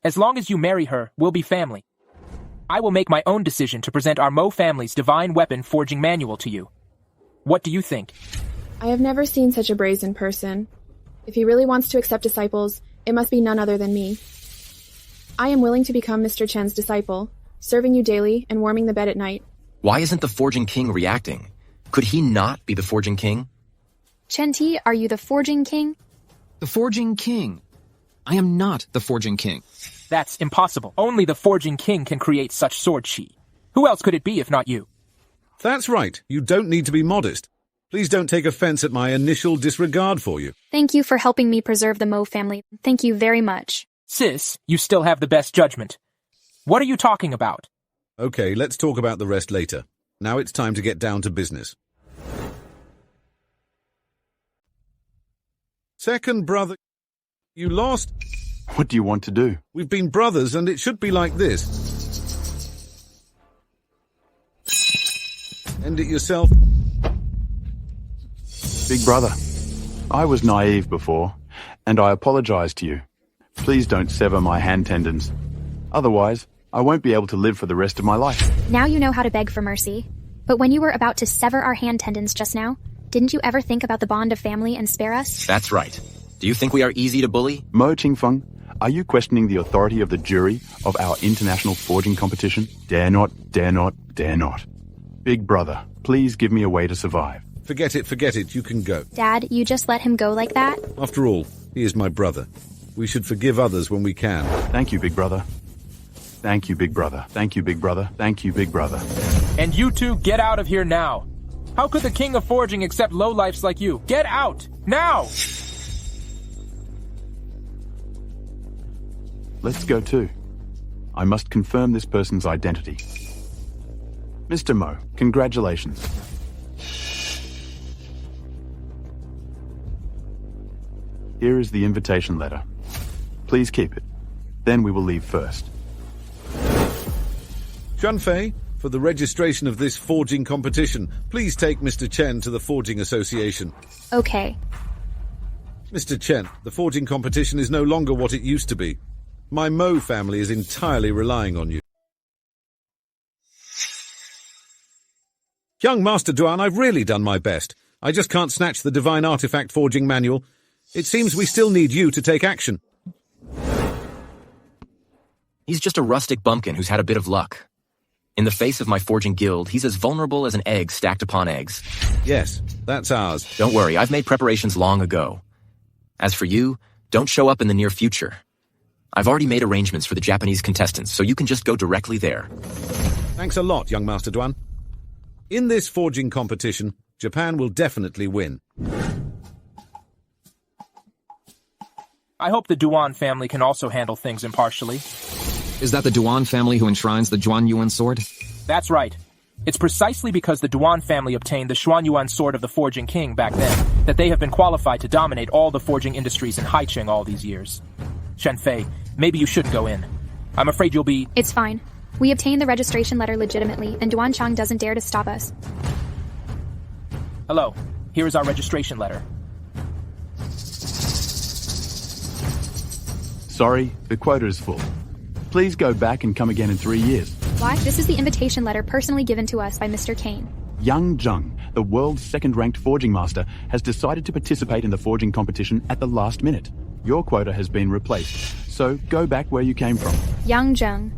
As long as you marry her, we'll be family. I will make my own decision to present our Mo family's divine weapon forging manual to you. What do you think? I have never seen such a brazen person. If he really wants to accept disciples, it must be none other than me. I am willing to become Mr. Chen's disciple, serving you daily and warming the bed at night. Why isn't the Forging King reacting? Could he not be the Forging King? Chen Tai, are you the Forging King? The Forging King. I am not the Forging King. That's impossible. Only the Forging King can create such sword chi. Who else could it be if not you? That's right. You don't need to be modest. Please don't take offense at my initial disregard for you. Thank you for helping me preserve the Mo family. Thank you very much. Sis, you still have the best judgment. What are you talking about? Okay, let's talk about the rest later. Now it's time to get down to business. Second brother, you lost. What do you want to do? We've been brothers and it should be like this. End it yourself. Big brother, I was naive before, and I apologize to you. Please don't sever my hand tendons. Otherwise, I won't be able to live for the rest of my life. Now you know how to beg for mercy. But when you were about to sever our hand tendons just now, didn't you ever think about the bond of family and spare us? That's right. Do you think we are easy to bully? Mo Qingfeng, are you questioning the authority of the jury of our international forging competition? Dare not, dare not, dare not. Big brother, please give me a way to survive. Forget it, you can go. Dad, you just let him go like that? After all, he is my brother. We should forgive others when we can. Thank you, big brother. Thank you, big brother. Thank you, big brother. Thank you, big brother. And you two get out of here now. How could the King of Forging accept lowlifes like you? Get out! Now! Let's go too. I must confirm this person's identity. Mr. Mo, congratulations. Here is the invitation letter. Please keep it. Then we will leave first. Shunfei, for the registration of this forging competition, please take Mr. Chen to the Forging Association. Okay. Mr. Chen, the forging competition is no longer what it used to be. My Mo family is entirely relying on you. Young Master Duan, I've really done my best. I just can't snatch the Divine Artifact Forging Manual. It seems we still need you to take action. He's just a rustic bumpkin who's had a bit of luck. In the face of my forging guild, he's as vulnerable as an egg stacked upon eggs. Yes, that's ours. Don't worry, I've made preparations long ago. As for you, don't show up in the near future. I've already made arrangements for the Japanese contestants, so you can just go directly there. Thanks a lot, young Master Duan. In this forging competition, Japan will definitely win. I hope the Duan family can also handle things impartially. Is that the Duan family who enshrines the Zhuanyuan sword? That's right. It's precisely because the Duan family obtained the Xuanyuan sword of the Forging King back then that they have been qualified to dominate all the forging industries in Haicheng all these years. Shenfei, maybe you shouldn't go in. I'm afraid you'll be— It's fine. We obtained the registration letter legitimately, and Duan Chang doesn't dare to stop us. Hello. Here is our registration letter. Sorry, the quota is full. Please go back and come again in 3 years. Why? This is the invitation letter personally given to us by Mr. Kane. Yang Zheng, the world's second-ranked forging master, has decided to participate in the forging competition at the last minute. Your quota has been replaced, so go back where you came from. Yang Zheng,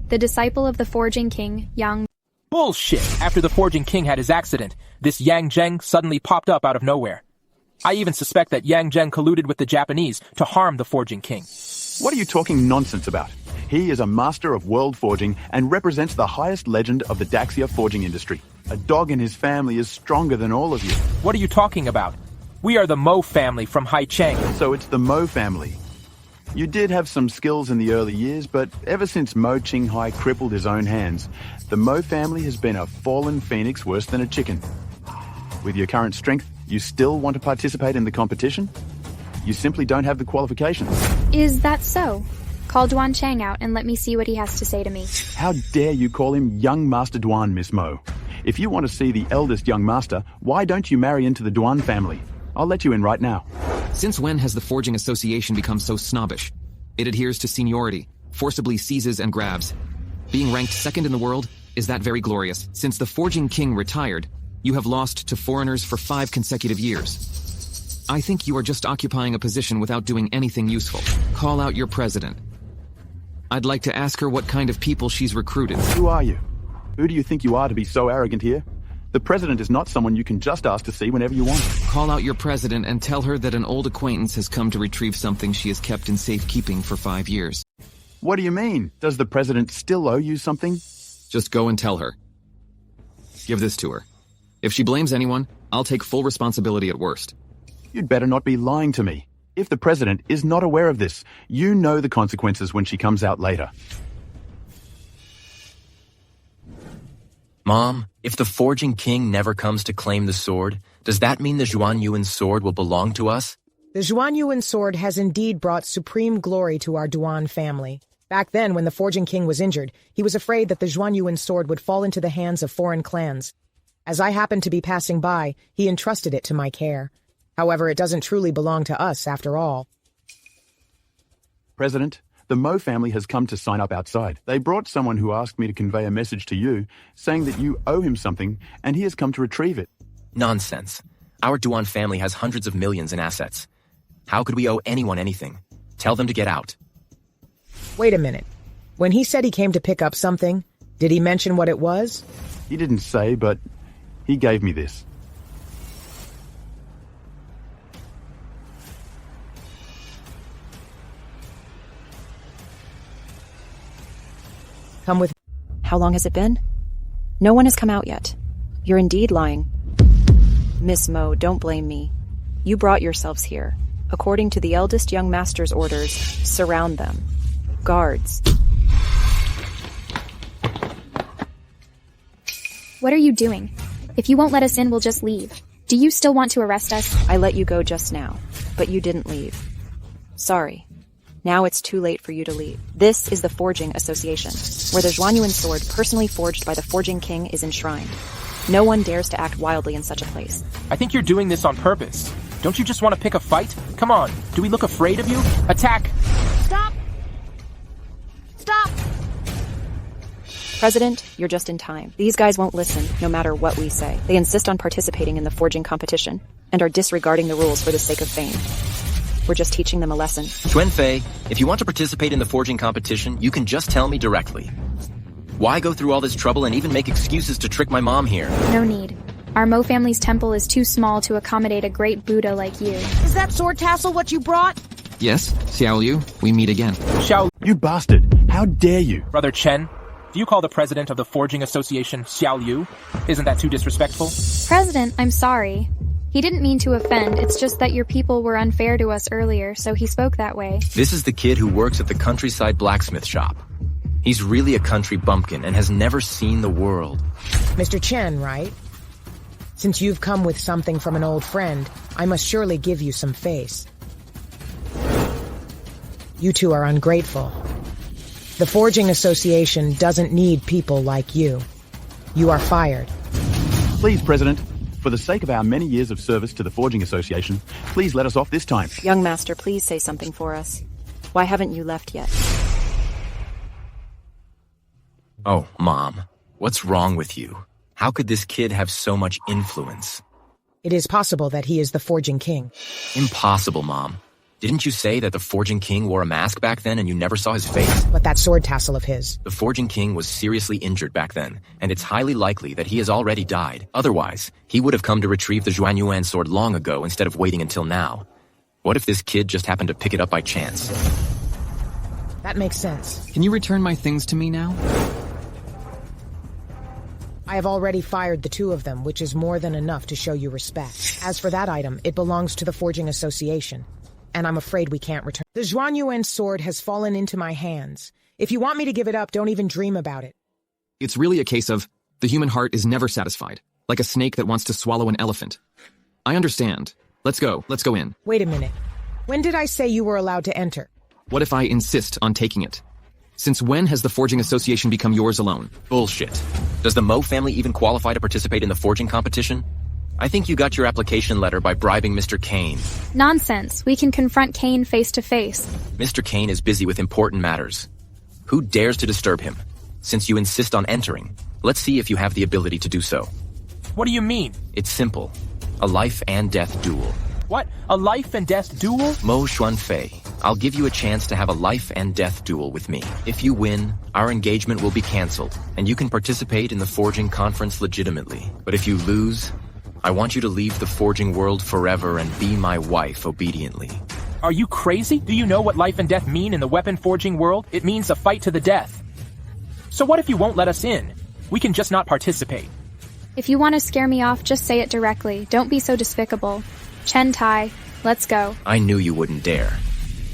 the disciple of the Forging King, Yang... Bullshit! After the Forging King had his accident, this Yang Zheng suddenly popped up out of nowhere. I even suspect that Yang Zheng colluded with the Japanese to harm the Forging King. What are you talking nonsense about? He is a master of world forging and represents the highest legend of the Daxia forging industry. A dog in his family is stronger than all of you. What are you talking about? We are the Mo family from Haicheng. So it's the Mo family. You did have some skills in the early years, but ever since Mo Qinghai crippled his own hands, the Mo family has been a fallen phoenix worse than a chicken. With your current strength, you still want to participate in the competition? You simply don't have the qualifications. Is that so? Call Duan Chang out and let me see what he has to say to me. How dare you call him Young Master Duan, Miss Mo? If you want to see the eldest young master, why don't you marry into the Duan family? I'll let you in right now. Since when has the Forging Association become so snobbish? It adheres to seniority, forcibly seizes and grabs. Being ranked second in the world, is that very glorious? Since the Forging King retired, you have lost to foreigners for 5 consecutive years. I think you are just occupying a position without doing anything useful. Call out your president. I'd like to ask her what kind of people she's recruited. Who are you? Who do you think you are to be so arrogant here? The president is not someone you can just ask to see whenever you want. Call out your president and tell her that an old acquaintance has come to retrieve something she has kept in safekeeping for 5 years. What do you mean? Does the president still owe you something? Just go and tell her. Give this to her. If she blames anyone, I'll take full responsibility at worst. You'd better not be lying to me. If the president is not aware of this, you know the consequences when she comes out later. Mom, if the Forging King never comes to claim the sword, does that mean the Zhuan Yuan sword will belong to us? The Zhuan Yuan sword has indeed brought supreme glory to our Duan family. Back then, when the Forging King was injured, he was afraid that the Zhuan Yuan sword would fall into the hands of foreign clans. As I happened to be passing by, he entrusted it to my care. However, it doesn't truly belong to us, after all. President, the Mo family has come to sign up outside. They brought someone who asked me to convey a message to you, saying that you owe him something, and he has come to retrieve it. Nonsense. Our Duan family has hundreds of millions in assets. How could we owe anyone anything? Tell them to get out. Wait a minute. When he said he came to pick up something, did he mention what it was? He didn't say, but he gave me this. Come with. How long has it been? No one has come out yet. You're indeed lying. Miss Mo, don't blame me. You brought yourselves here. According to the eldest young master's orders, surround them. Guards. What are you doing? If you won't let us in, we'll just leave. Do you still want to arrest us? I let you go just now, but you didn't leave. Sorry. Now it's too late for you to leave. This is the Forging Association, where the Zhuan Yuan sword personally forged by the Forging King is enshrined. No one dares to act wildly in such a place. I think you're doing this on purpose. Don't you just want to pick a fight? Come on, do we look afraid of you? Attack! Stop! Stop! President, you're just in time. These guys won't listen, no matter what we say. They insist on participating in the forging competition, and are disregarding the rules for the sake of fame. We're just teaching them a lesson. Xuanfei, if you want to participate in the forging competition, you can just tell me directly. Why go through all this trouble and even make excuses to trick my mom here? No need. Our Mo family's temple is too small to accommodate a great Buddha like you. Is that sword tassel what you brought? Yes, Xiao Liu, we meet again. Xiao, You bastard! How dare you? Brother Chen, do you call the president of the Forging Association Xiao Liu? Isn't that too disrespectful? President, I'm sorry. He didn't mean to offend, it's just that your people were unfair to us earlier, so he spoke that way. This is the kid who works at the countryside blacksmith shop. He's really a country bumpkin and has never seen the world. Mr. Chen, right? Since you've come with something from an old friend, I must surely give you some face. You two are ungrateful. The Forging Association doesn't need people like you. You are fired. Please, President, for the sake of our many years of service to the Forging Association, please let us off this time. Young master, please say something for us. Why haven't you left yet? Oh, Mom, what's wrong with you? How could this kid have so much influence? It is possible that he is the Forging King. Impossible, Mom. Didn't you say that the Forging King wore a mask back then and you never saw his face? But that sword tassel of his. The Forging King was seriously injured back then, and it's highly likely that he has already died. Otherwise, he would have come to retrieve the Zhuanyuan sword long ago instead of waiting until now. What if this kid just happened to pick it up by chance? That makes sense. Can you return my things to me now? I have already fired the two of them, which is more than enough to show you respect. As for that item, it belongs to the Forging Association, and I'm afraid we can't return. The Zhuanyuan sword has fallen into my hands. If you want me to give it up, don't even dream about it. It's really a case of the human heart is never satisfied, like a snake that wants to swallow an elephant. I understand. Let's go in. Wait a minute. When did I say you were allowed to enter? What if I insist on taking it? Since when has the Forging Association become yours alone? Bullshit. Does the Mo family even qualify to participate in the forging competition? I think you got your application letter by bribing Mr. Kane. Nonsense. We can confront Kane face to face. Mr. Kane is busy with important matters. Who dares to disturb him? Since you insist on entering, let's see if you have the ability to do so. What do you mean? It's simple. A life and death duel. What? A life and death duel? Mo Xuanfei, I'll give you a chance to have a life and death duel with me. If you win, our engagement will be cancelled, and you can participate in the forging conference legitimately. But if you lose, I want you to leave the forging world forever and be my wife obediently. Are you crazy? Do you know what life and death mean in the weapon forging world? It means a fight to the death. So what if you won't let us in? We can just not participate. If you want to scare me off, just say it directly. Don't be so despicable. Chen Tai, let's go. I knew you wouldn't dare.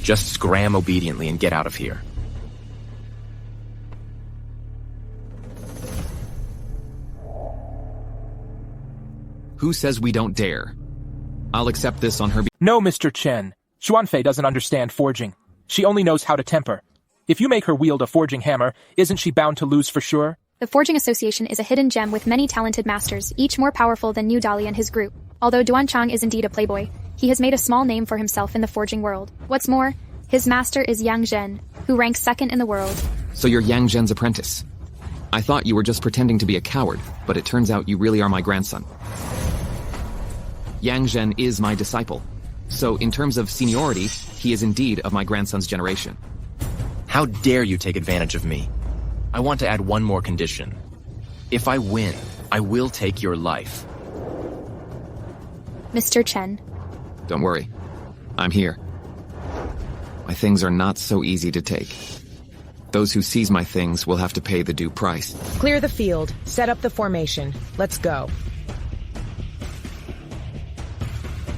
Just scram obediently and get out of here. Who says we don't dare? I'll accept this on her No, Mr. Chen. Xuanfei doesn't understand forging. She only knows how to temper. If you make her wield a forging hammer, isn't she bound to lose for sure? The Forging Association is a hidden gem with many talented masters, each more powerful than New Dali and his group. Although Duan Chang is indeed a playboy, he has made a small name for himself in the forging world. What's more, his master is Yang Zhen, who ranks second in the world. So you're Yang Zhen's apprentice. I thought you were just pretending to be a coward, but it turns out you really are my grandson. Yang Zhen is my disciple. So in terms of seniority, he is indeed of my grandson's generation. How dare you take advantage of me? I want to add one more condition. If I win, I will take your life. Mr. Chen. Don't worry. I'm here. My things are not so easy to take. Those who seize my things will have to pay the due price. Clear the field. Set up the formation. Let's go.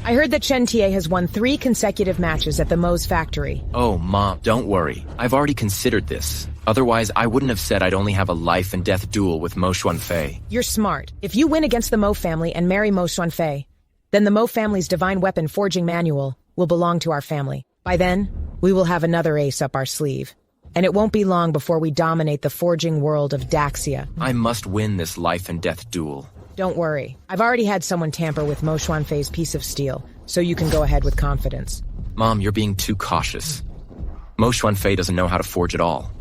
I heard that Chen Tie has won 3 consecutive matches at the Mo's factory. Oh, Mom, don't worry. I've already considered this. Otherwise, I wouldn't have said I'd only have a life and death duel with Mo Xuanfei. You're smart. If you win against the Mo family and marry Mo Xuanfei, then the Mo family's divine weapon forging manual will belong to our family. By then, we will have another ace up our sleeve. And it won't be long before we dominate the forging world of Daxia. I must win this life and death duel. Don't worry. I've already had someone tamper with Mo Xuanfei's piece of steel, so you can go ahead with confidence. Mom, you're being too cautious. Mo Xuanfei doesn't know how to forge at all.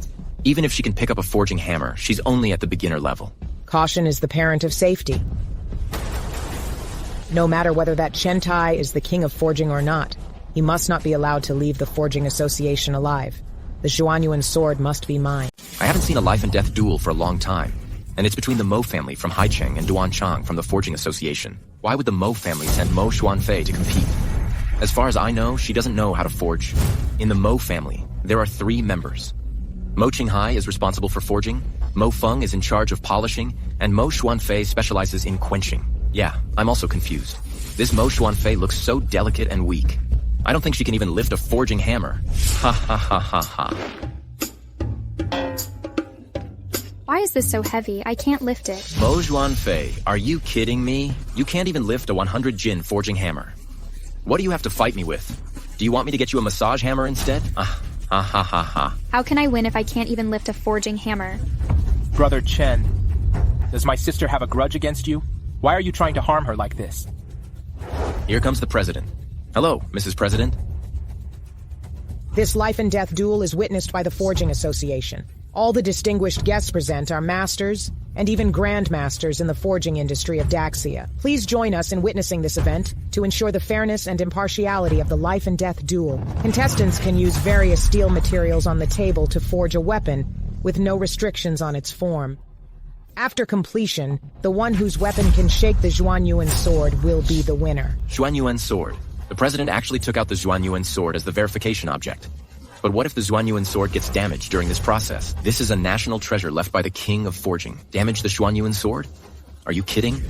Even if she can pick up a forging hammer, she's only at the beginner level. Caution is the parent of safety. No matter whether that Chen Tai is the king of forging or not, he must not be allowed to leave the Forging Association alive. The Zhuanyuan sword must be mine. I haven't seen a life and death duel for a long time, and it's between the Mo family from Haicheng and Duan Chang from the Forging Association. Why would the Mo family send Mo Xuanfei to compete? As far as I know, she doesn't know how to forge. In the Mo family, there are 3 members. Mo Qinghai is responsible for forging, Mo Feng is in charge of polishing, and Mo Xuanfei specializes in quenching. Yeah, I'm also confused. This Mo Xuanfei looks so delicate and weak. I don't think she can even lift a forging hammer. Ha ha ha ha ha. Why is this so heavy? I can't lift it. Mo Xuanfei, are you kidding me? You can't even lift a 100 Jin forging hammer. What do you have to fight me with? Do you want me to get you a massage hammer instead? Ha ha ha ha. How can I win if I can't even lift a forging hammer? Brother Chen, does my sister have a grudge against you? Why are you trying to harm her like this? Here comes the president. Hello, Mrs. President. This life and death duel is witnessed by the Forging Association. All the distinguished guests present are masters and even grandmasters in the forging industry of Daxia. Please join us in witnessing this event to ensure the fairness and impartiality of the life and death duel. Contestants can use various steel materials on the table to forge a weapon with no restrictions on its form. After completion, the one whose weapon can shake the Zhuanyuan sword will be the winner. Zhuanyuan sword. The president actually took out the Zhuanyuan sword as the verification object. But what if the Zhuanyuan sword gets damaged during this process? This is a national treasure left by the king of forging. Damage the Zhuanyuan sword? Are you kidding?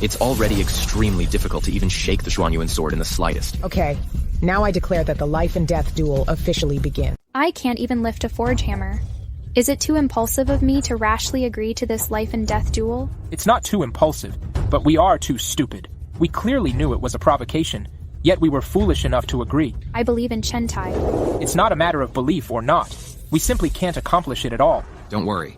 It's already extremely difficult to even shake the Zhuanyuan sword in the slightest. Okay, now I declare that the life and death duel officially begins. I can't even lift a forge hammer. Is it too impulsive of me to rashly agree to this life and death duel? It's not too impulsive, but we are too stupid. We clearly knew it was a provocation, yet we were foolish enough to agree. I believe in Chentai. It's not a matter of belief or not. We simply can't accomplish it at all. Don't worry.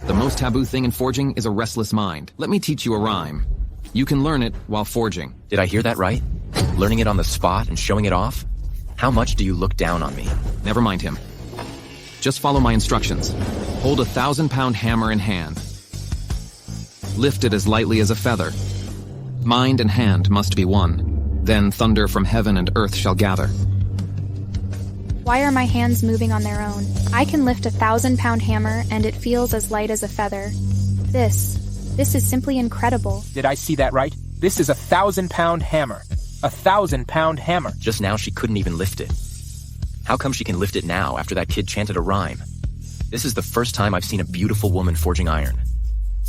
The most taboo thing in forging is a restless mind. Let me teach you a rhyme. You can learn it while forging. Did I hear that right? Learning it on the spot and showing it off? How much do you look down on me? Never mind him. Just follow my instructions. Hold a 1,000-pound hammer in hand. Lift it as lightly as a feather. Mind and hand must be one. Then thunder from heaven and earth shall gather. Why are my hands moving on their own? I can lift a 1,000-pound hammer and it feels as light as a feather. This is simply incredible. Did I see that right? This is a 1,000-pound hammer. A 1,000-pound hammer. Just now she couldn't even lift it. How come she can lift it now after that kid chanted a rhyme? This is the first time I've seen a beautiful woman forging iron.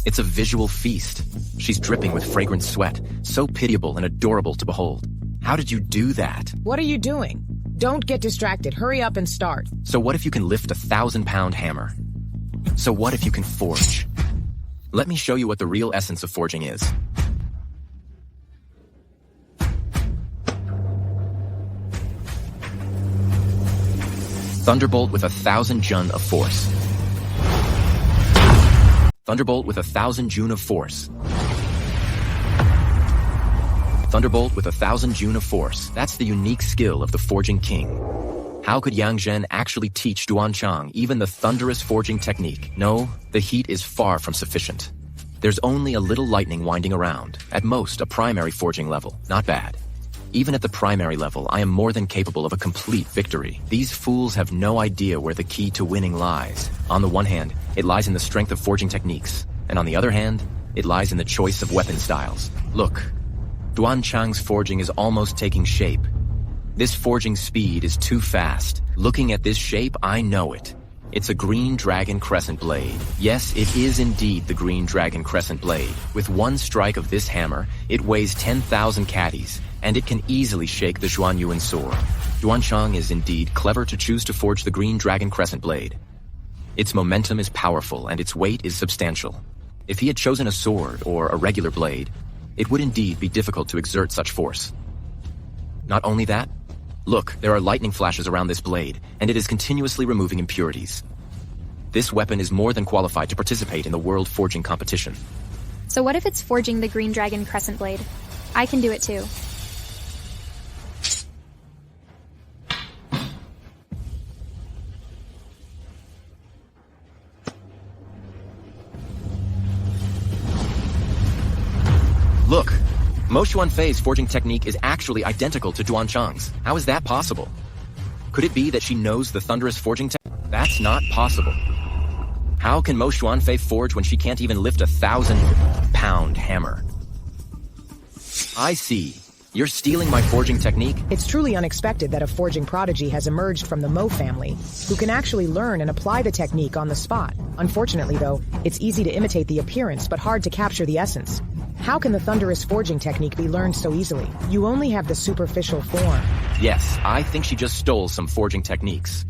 It's a visual feast. She's dripping with fragrant sweat, so pitiable and adorable to behold. How did you do that? What are you doing? Don't get distracted. Hurry up and start. So what if you can lift a 1,000-pound hammer? So what if you can forge? Let me show you what the real essence of forging is. Thunderbolt with 1,000 Jun of force. Thunderbolt with 1,000 Jun of force. Thunderbolt with 1,000 Jun of force. That's the unique skill of the Forging King. How could Yang Zhen actually teach Duanchang even the Thunderous forging technique? No, the heat is far from sufficient. There's only a little lightning winding around, at most a primary forging level. Not bad. Even at the primary level, I am more than capable of a complete victory. These fools have no idea where the key to winning lies. On the one hand, it lies in the strength of forging techniques, and on the other hand, it lies in the choice of weapon styles. Look, Duanchang's forging is almost taking shape. This forging speed is too fast. Looking at this shape, I know it. It's a green dragon crescent blade. Yes, it is indeed the green dragon crescent blade. With one strike of this hammer, it weighs 10,000 caddies, and it can easily shake the Zhuanyuan sword. Duanchang is indeed clever to choose to forge the green dragon crescent blade. Its momentum is powerful, and its weight is substantial. If he had chosen a sword or a regular blade, it would indeed be difficult to exert such force. Not only that, look, there are lightning flashes around this blade, and it is continuously removing impurities. This weapon is more than qualified to participate in the World Forging Competition. So what if it's forging the green dragon crescent blade? I can do it too. Look, Mo Xuanfei's forging technique is actually identical to Duanchang's. How is that possible? Could it be that she knows the Thunderous forging technique? That's not possible. How can Mo Xuanfei forge when she can't even lift a 1,000-pound hammer? I see. You're stealing my forging technique? It's truly unexpected that a forging prodigy has emerged from the Mo family, who can actually learn and apply the technique on the spot. Unfortunately, though, it's easy to imitate the appearance, but hard to capture the essence. How can the Thunderous forging technique be learned so easily? You only have the superficial form. Yes, I think she just stole some forging techniques.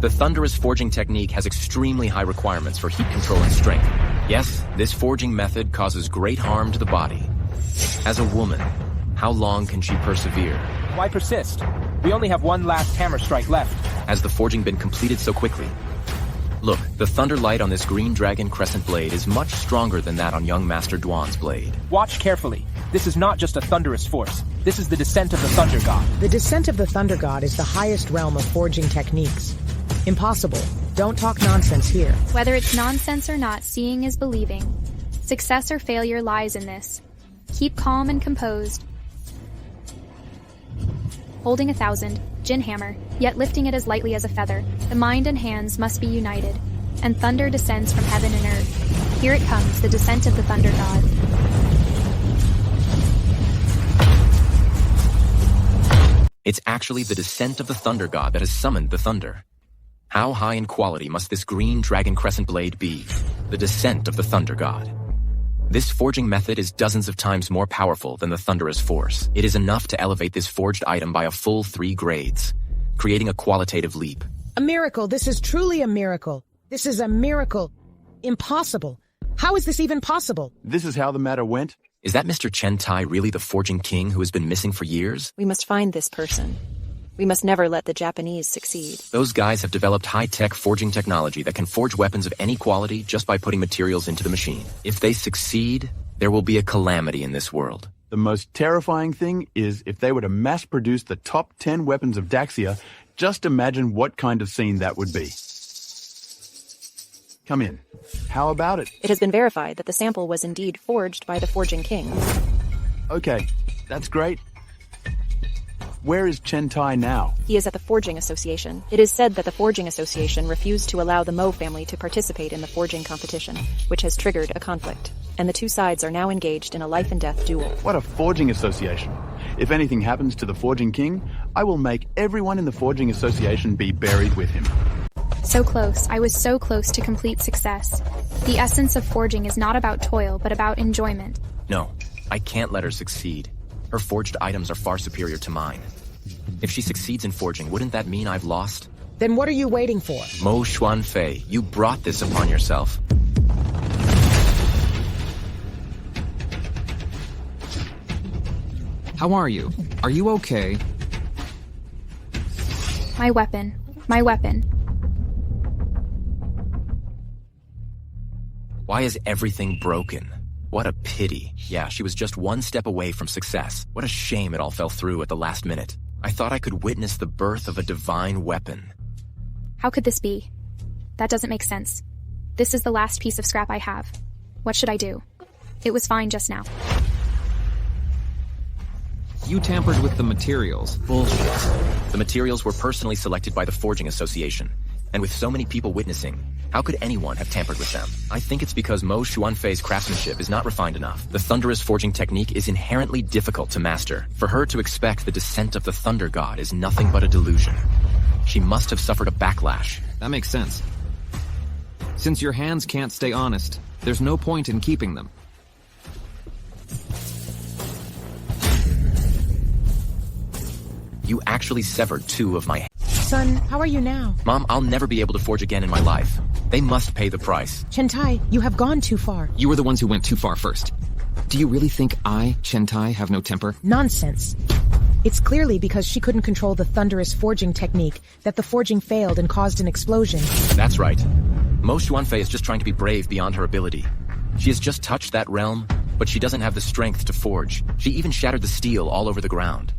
The Thunderous forging technique has extremely high requirements for heat control and strength. Yes, this forging method causes great harm to the body. As a woman, how long can she persevere? Why persist? We only have one last hammer strike left. Has the forging been completed so quickly? Look, the thunder light on this green dragon crescent blade is much stronger than that on young Master Duan's blade. Watch carefully. This is not just a thunderous force. This is the descent of the Thunder God. The descent of the Thunder God is the highest realm of forging techniques. Impossible. Don't talk nonsense here. Whether it's nonsense or not, seeing is believing. Success or failure lies in this. Keep calm and composed. Holding 1,000, Jin hammer, yet lifting it as lightly as a feather, the mind and hands must be united, and thunder descends from heaven and earth. Here it comes, the descent of the thunder god. It's actually the descent of the thunder god that has summoned the thunder. How high in quality must this green dragon crescent blade be? The descent of the thunder god. This forging method is dozens of times more powerful than the Thunderous force. It is enough to elevate this forged item by a full 3 grades, creating a qualitative leap. A miracle. This is truly a miracle. This is a miracle. Impossible. How is this even possible? This is how the matter went? Is that Mr. Chen Tai really the forging king who has been missing for years? We must find this person. We must never let the Japanese succeed. Those guys have developed high-tech forging technology that can forge weapons of any quality just by putting materials into the machine. If they succeed, there will be a calamity in this world. The most terrifying thing is if they were to mass-produce the top 10 weapons of Daxia, just imagine what kind of scene that would be. Come in. How about it? It has been verified that the sample was indeed forged by the Forging King. Okay, that's great. Where is Chen Tai now? He is at the Forging Association. It is said that the Forging Association refused to allow the Mo family to participate in the forging competition, which has triggered a conflict. And the two sides are now engaged in a life-and-death duel. What a forging association. If anything happens to the Forging King, I will make everyone in the Forging Association be buried with him. So close. I was so close to complete success. The essence of forging is not about toil, but about enjoyment. No, I can't let her succeed. Her forged items are far superior to mine. If she succeeds in forging, wouldn't that mean I've lost? Then what are you waiting for? Mo Xuanfei, you brought this upon yourself. How are you? Are you okay? My weapon. My weapon. Why is everything broken? What a pity. Yeah, she was just one step away from success. What a shame it all fell through at the last minute. I thought I could witness the birth of a divine weapon. How could this be? That doesn't make sense. This is the last piece of scrap I have. What should I do? It was fine just now. You tampered with the materials. Bullshit. The materials were personally selected by the Forging Association. And with so many people witnessing, how could anyone have tampered with them? I think it's because Mo Xuanfei's craftsmanship is not refined enough. The Thunderous forging technique is inherently difficult to master. For her to expect the descent of the Thunder God is nothing but a delusion. She must have suffered a backlash. That makes sense. Since your hands can't stay honest, there's no point in keeping them. You actually severed 2 of my hands. Son, how are you now? Mom, I'll never be able to forge again in my life. They must pay the price. Chen Tai, you have gone too far. You were the ones who went too far first. Do you really think I, Chen Tai, have no temper? Nonsense. It's clearly because she couldn't control the Thunderous forging technique that the forging failed and caused an explosion. That's right. Mo Xuanfei is just trying to be brave beyond her ability. She has just touched that realm, but she doesn't have the strength to forge. She even shattered the steel all over the ground.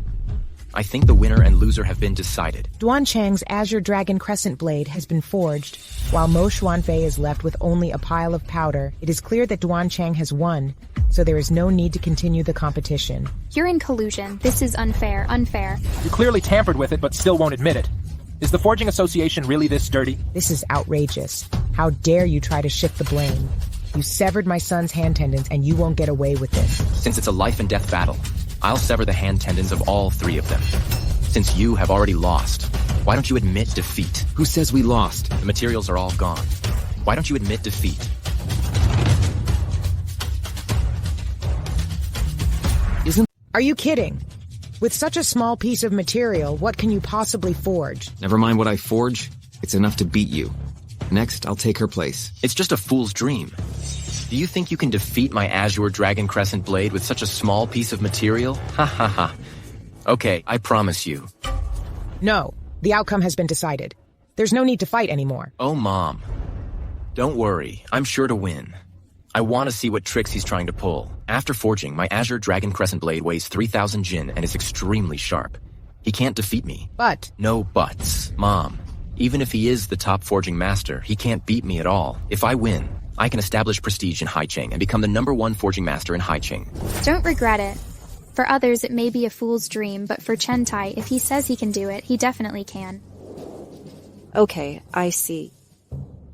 I think the winner and loser have been decided. Duan Chang's Azure Dragon Crescent Blade has been forged, while Mo Xuanfei is left with only a pile of powder. It is clear that Duan Chang has won, so there is no need to continue the competition. You're in collusion. This is unfair. Unfair. You clearly tampered with it, but still won't admit it. Is the Forging Association really this dirty? This is outrageous. How dare you try to shift the blame? You severed my son's hand tendons, and you won't get away with this. Since it's a life and death battle, I'll sever the hand tendons of all 3 of them. Since you have already lost, why don't you admit defeat? Who says we lost? The materials are all gone. Why don't you admit defeat? Are you kidding? With such a small piece of material, what can you possibly forge? Never mind what I forge. It's enough to beat you. Next, I'll take her place. It's just a fool's dream. Do you think you can defeat my Azure Dragon Crescent Blade with such a small piece of material? Ha ha ha. Okay, I promise you. No, the outcome has been decided. There's no need to fight anymore. Oh, Mom. Don't worry, I'm sure to win. I want to see what tricks he's trying to pull. After forging, my Azure Dragon Crescent Blade weighs 3,000 Jin and is extremely sharp. He can't defeat me. But? No buts. Mom, even if he is the top forging master, he can't beat me at all. If I win, I can establish prestige in Haicheng and become the #1 forging master in Haicheng. Don't regret it. For others, it may be a fool's dream, but for Chen Tai, if he says he can do it, he definitely can. Okay, I see.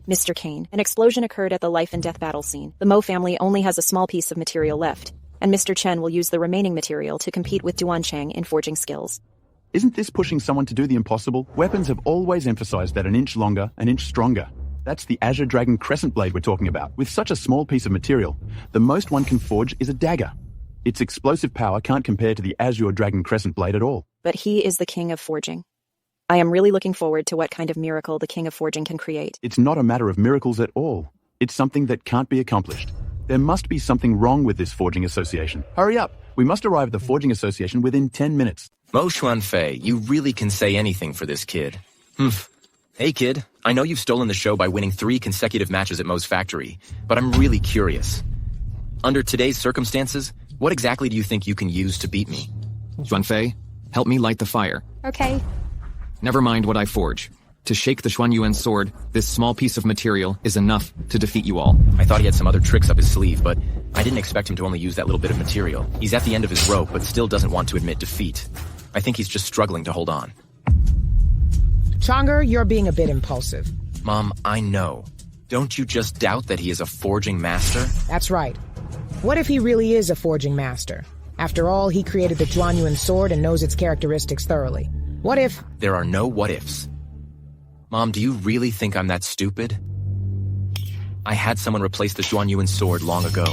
Mr. Kane, an explosion occurred at the life and death battle scene. The Mo family only has a small piece of material left, and Mr. Chen will use the remaining material to compete with Duan Chang in forging skills. Isn't this pushing someone to do the impossible? Weapons have always emphasized that an inch longer, an inch stronger. That's the Azure Dragon Crescent Blade we're talking about. With such a small piece of material, the most one can forge is a dagger. Its explosive power can't compare to the Azure Dragon Crescent Blade at all. But he is the king of forging. I am really looking forward to what kind of miracle the king of forging can create. It's not a matter of miracles at all. It's something that can't be accomplished. There must be something wrong with this forging association. Hurry up! We must arrive at the forging association within 10 minutes. Mo Xuanfei, you really can say anything for this kid. Hey kid, I know you've stolen the show by winning 3 consecutive matches at Mo's factory, but I'm really curious. Under today's circumstances, what exactly do you think you can use to beat me? Xuanfei, help me light the fire. Okay. Never mind what I forge. To shake the Xuanyuan sword, this small piece of material is enough to defeat you all. I thought he had some other tricks up his sleeve, but I didn't expect him to only use that little bit of material. He's at the end of his rope, but still doesn't want to admit defeat. I think he's just struggling to hold on. Chonger, you're being a bit impulsive. Mom, I know. Don't you just doubt that he is a forging master? That's right. What if he really is a forging master? After all, he created the Xuanyuan sword and knows its characteristics thoroughly. What if... There are no what-ifs. Mom, do you really think I'm that stupid? I had someone replace the Xuanyuan sword long ago.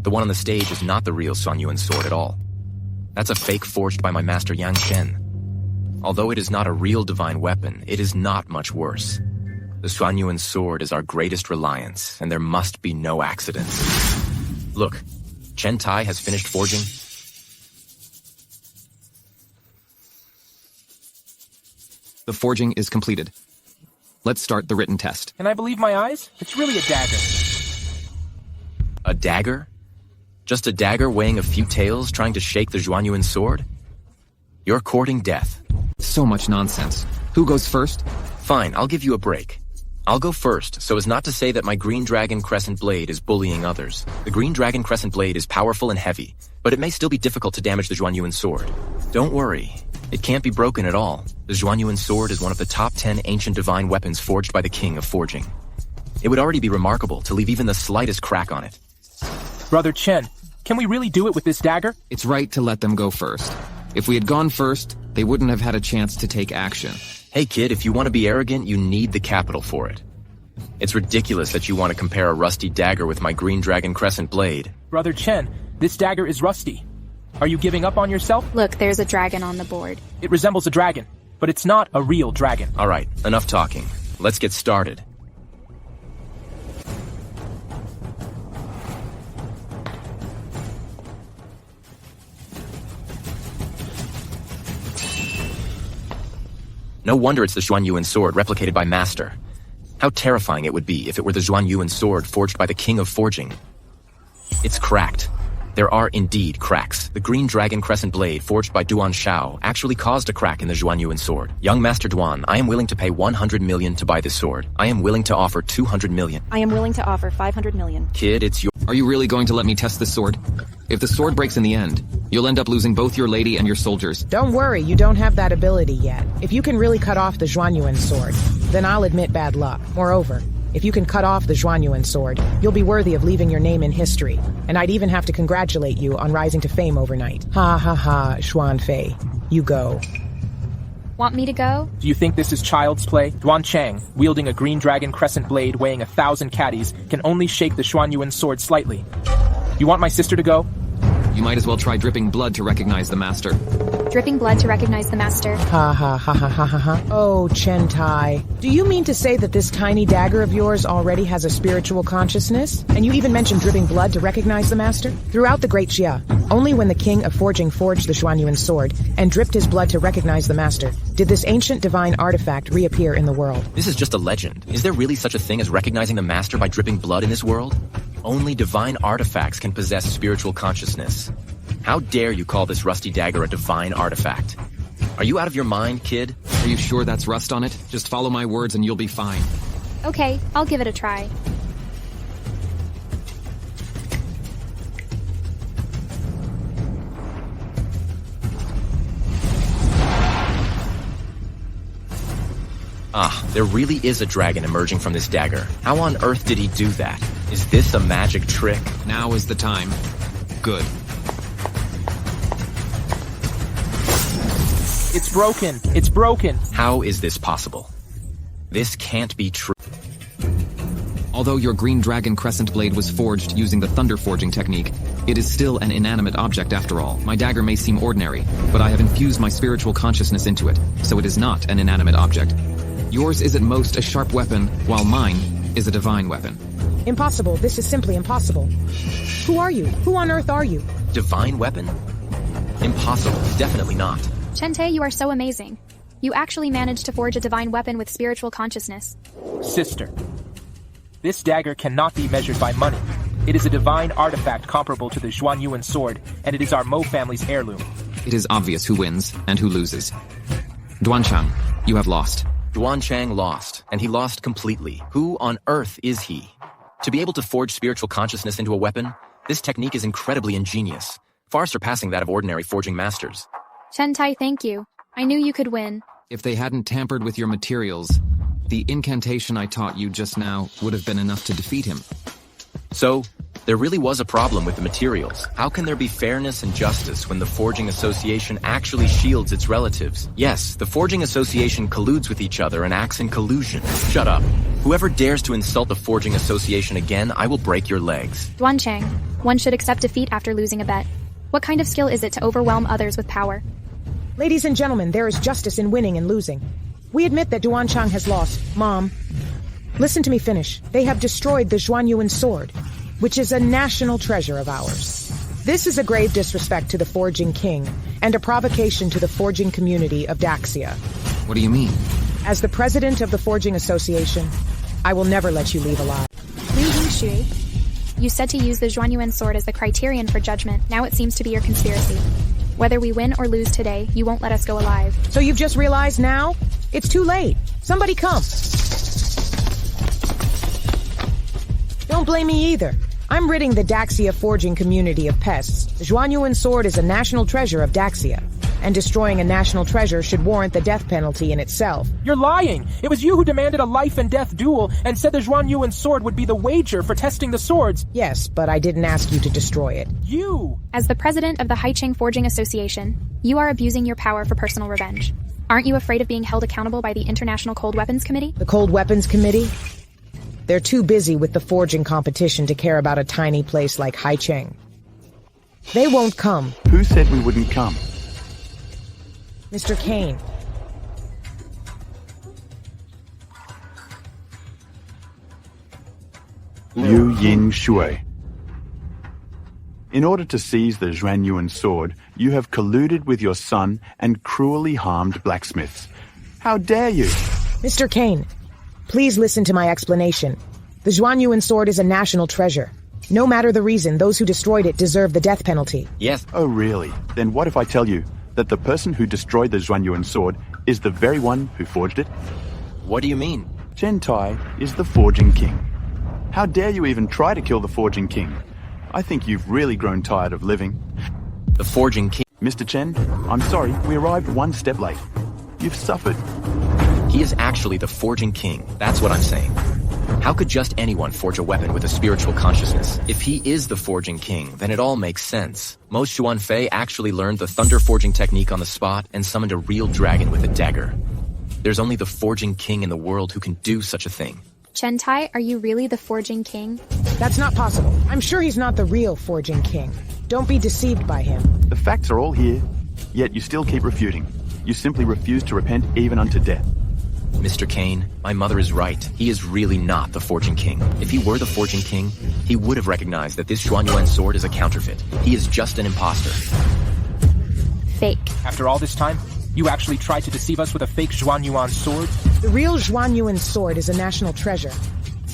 The one on the stage is not the real Xuanyuan sword at all. That's a fake forged by my master Yang Shen. Although it is not a real divine weapon, it is not much worse. The Xuanyuan sword is our greatest reliance, and there must be no accidents. Look, Chen Tai has finished forging. The forging is completed. Let's start the written test. Can I believe my eyes? It's really a dagger. A dagger? Just a dagger weighing a few taels trying to shake the Xuanyuan sword? You're courting death. So much nonsense. Who goes first? Fine, I'll give you a break. I'll go first, so as not to say that my Green Dragon Crescent Blade is bullying others. The Green Dragon Crescent Blade is powerful and heavy, but it may still be difficult to damage the Xuanyuan sword. Don't worry. It can't be broken at all. The Xuanyuan sword is one of the top 10 ancient divine weapons forged by the King of Forging. It would already be remarkable to leave even the slightest crack on it. Brother Chen, can we really do it with this dagger? It's right to let them go first. If we had gone first, they wouldn't have had a chance to take action. Hey kid, if you want to be arrogant, you need the capital for it. It's ridiculous that you want to compare a rusty dagger with my Green Dragon Crescent Blade. Brother Chen, this dagger is rusty. Are you giving up on yourself? Look, there's a dragon on the board. It resembles a dragon, but it's not a real dragon. All right, enough talking. Let's get started. No wonder it's the Xuanyuan sword replicated by Master. How terrifying it would be if it were the Xuanyuan sword forged by the King of Forging. It's cracked. There are indeed cracks. The Green Dragon Crescent Blade forged by Duan Shao actually caused a crack in the Xuanyuan sword. Young Master Duan, I am willing to pay 100 million to buy this sword. I am willing to offer 200 million. I am willing to offer 500 million. Kid, it's your... Are you really going to let me test this sword? If the sword breaks in the end, you'll end up losing both your lady and your soldiers. Don't worry, you don't have that ability yet. If you can really cut off the Xuanyuan sword, then I'll admit bad luck. Moreover, if you can cut off the Xuanyuan sword, you'll be worthy of leaving your name in history, and I'd even have to congratulate you on rising to fame overnight. Ha ha ha, Xuanfei. You go. Want me to go? Do you think this is child's play? Duan Chang, wielding a Green Dragon Crescent Blade weighing 1,000 caddies, can only shake the Xuanyuan sword slightly. You want my sister to go? You might as well try dripping blood to recognize the master. Dripping blood to recognize the master. Ha ha ha ha ha ha ha. Oh, Chen Tai. Do you mean to say that this tiny dagger of yours already has a spiritual consciousness? And you even mentioned dripping blood to recognize the master? Throughout the Great Xia, only when the King of Forging forged the Xuanyuan sword and dripped his blood to recognize the master did this ancient divine artifact reappear in the world. This is just a legend. Is there really such a thing as recognizing the master by dripping blood in this world? Only divine artifacts can possess spiritual consciousness. How dare you call this rusty dagger a divine artifact? Are you out of your mind, kid? Are you sure that's rust on it? Just follow my words and you'll be fine. Okay, I'll give it a try. There really is a dragon emerging from this dagger. How on earth did he do that? Is this a magic trick? Now is the time. Good. It's broken. It's broken. How is this possible? This can't be true. Although your green dragon crescent blade was forged using the thunder forging technique, it is still an inanimate object after all. My dagger may seem ordinary, but I have infused my spiritual consciousness into it, so it is not an inanimate object. Yours is at most a sharp weapon, while mine is a divine weapon. Impossible. This is simply impossible. Who are you? Who on earth are you? Divine weapon? Impossible. Definitely not. Chen-Tai, you are so amazing. You actually managed to forge a divine weapon with spiritual consciousness. Sister, this dagger cannot be measured by money. It is a divine artifact comparable to the Zhuanyuan sword, and it is our Mo family's heirloom. It is obvious who wins and who loses. Duanchang, you have lost. Duanchang lost, and he lost completely. Who on earth is he? To be able to forge spiritual consciousness into a weapon, this technique is incredibly ingenious, far surpassing that of ordinary forging masters. Chen-Tai, thank you. I knew you could win. If they hadn't tampered with your materials, the incantation I taught you just now would have been enough to defeat him. So, there really was a problem with the materials. How can there be fairness and justice when the Forging Association actually shields its relatives? Yes, the Forging Association colludes with each other and acts in collusion. Shut up. Whoever dares to insult the Forging Association again, I will break your legs. Duanchang, one should accept defeat after losing a bet. What kind of skill is it to overwhelm others with power? Ladies and gentlemen, there is justice in winning and losing. We admit that Duanchang has lost. Mom, listen to me finish. They have destroyed the Zhuanyuan sword, which is a national treasure of ours. This is a grave disrespect to the Forging King and a provocation to the forging community of Daxia. What do you mean? As the president of the Forging Association, I will never let you leave alive. Liu Yingshui, you said to use the Zhuanyuan sword as the criterion for judgment. Now it seems to be your conspiracy. Whether we win or lose today, you won't let us go alive. So you've just realized now? It's too late. Somebody come. Don't blame me either. I'm ridding the Daxia forging community of pests. The Zhuanyuan sword is a national treasure of Daxia, and destroying a national treasure should warrant the death penalty in itself. You're lying! It was you who demanded a life and death duel and said the Zhuanyuan sword would be the wager for testing the swords. Yes, but I didn't ask you to destroy it. You! As the president of the Haicheng Forging Association, you are abusing your power for personal revenge. Aren't you afraid of being held accountable by the International Cold Weapons Committee? The Cold Weapons Committee? They're too busy with the forging competition to care about a tiny place like Haicheng. They won't come. Who said we wouldn't come? Mr. Kane. Liu Yingshui. In order to seize the Zhuanyuan sword, you have colluded with your son and cruelly harmed blacksmiths. How dare you? Mr. Kane, please listen to my explanation. The Zhuanyuan sword is a national treasure. No matter the reason, those who destroyed it deserve the death penalty. Yes. Oh, really? Then what if I tell you that the person who destroyed the Zhuanyuan sword is the very one who forged it? What do you mean? Chen-Tai is the Forging King. How dare you even try to kill the Forging King? I think you've really grown tired of living. The Forging King. Mr. Chen, I'm sorry, we arrived one step late. You've suffered. He is actually the Forging King. That's what I'm saying. How could just anyone forge a weapon with a spiritual consciousness? If he is the Forging King, then it all makes sense. Mo Xuanfei actually learned the thunder forging technique on the spot and summoned a real dragon with a dagger. There's only the Forging King in the world who can do such a thing. Chen-Tai, are you really the Forging King? That's not possible. I'm sure he's not the real Forging King. Don't be deceived by him. The facts are all here, yet you still keep refuting. You simply refuse to repent even unto death. Mr. Kane, my mother is right. He is really not the Forging King. If he were the Forging King, he would have recognized that this Zhuanyuan sword is a counterfeit. He is just an imposter. Fake. After all this time, you actually tried to deceive us with a fake Zhuanyuan sword? The real Zhuanyuan sword is a national treasure.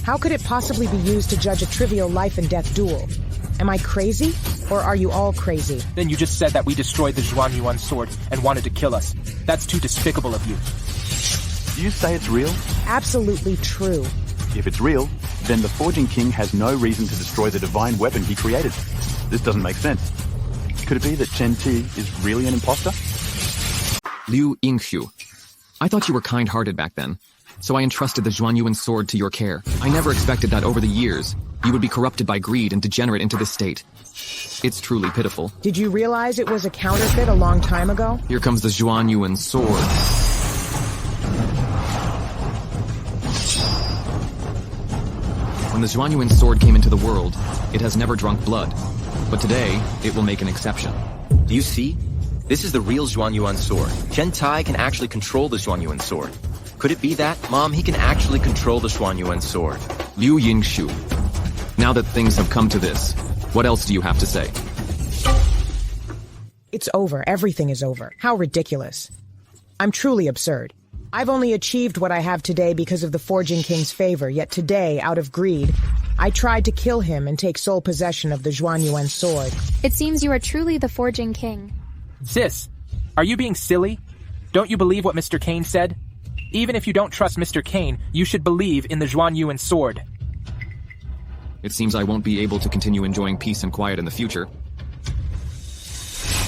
How could it possibly be used to judge a trivial life and death duel? Am I crazy? Or are you all crazy? Then you just said that we destroyed the Zhuanyuan sword and wanted to kill us. That's too despicable of you. Do you say it's real? Absolutely true. If it's real, then the Forging King has no reason to destroy the divine weapon he created. This doesn't make sense. Could it be that Chen-Tai is really an imposter? Liu Yingshui. I thought you were kind-hearted back then. So I entrusted the Zhuanyuan sword to your care. I never expected that over the years, you would be corrupted by greed and degenerate into this state. It's truly pitiful. Did you realize it was a counterfeit a long time ago? Here comes the Zhuanyuan sword. When the Zhuanyuan sword came into the world, it has never drunk blood. But today, it will make an exception. Do you see? This is the real Zhuanyuan sword. Chen Tai can actually control the Zhuanyuan sword. Could it be that, Mom, he can actually control the Zhuanyuan sword? Liu Yingshu. Now that things have come to this, what else do you have to say? It's over. Everything is over. How ridiculous. I'm truly absurd. I've only achieved what I have today because of the Forging King's favor, yet today, out of greed, I tried to kill him and take sole possession of the Zhuanyuan sword. It seems you are truly the Forging King. Sis, are you being silly? Don't you believe what Mr. Kane said? Even if you don't trust Mr. Kane, you should believe in the Zhuanyuan sword. It seems I won't be able to continue enjoying peace and quiet in the future.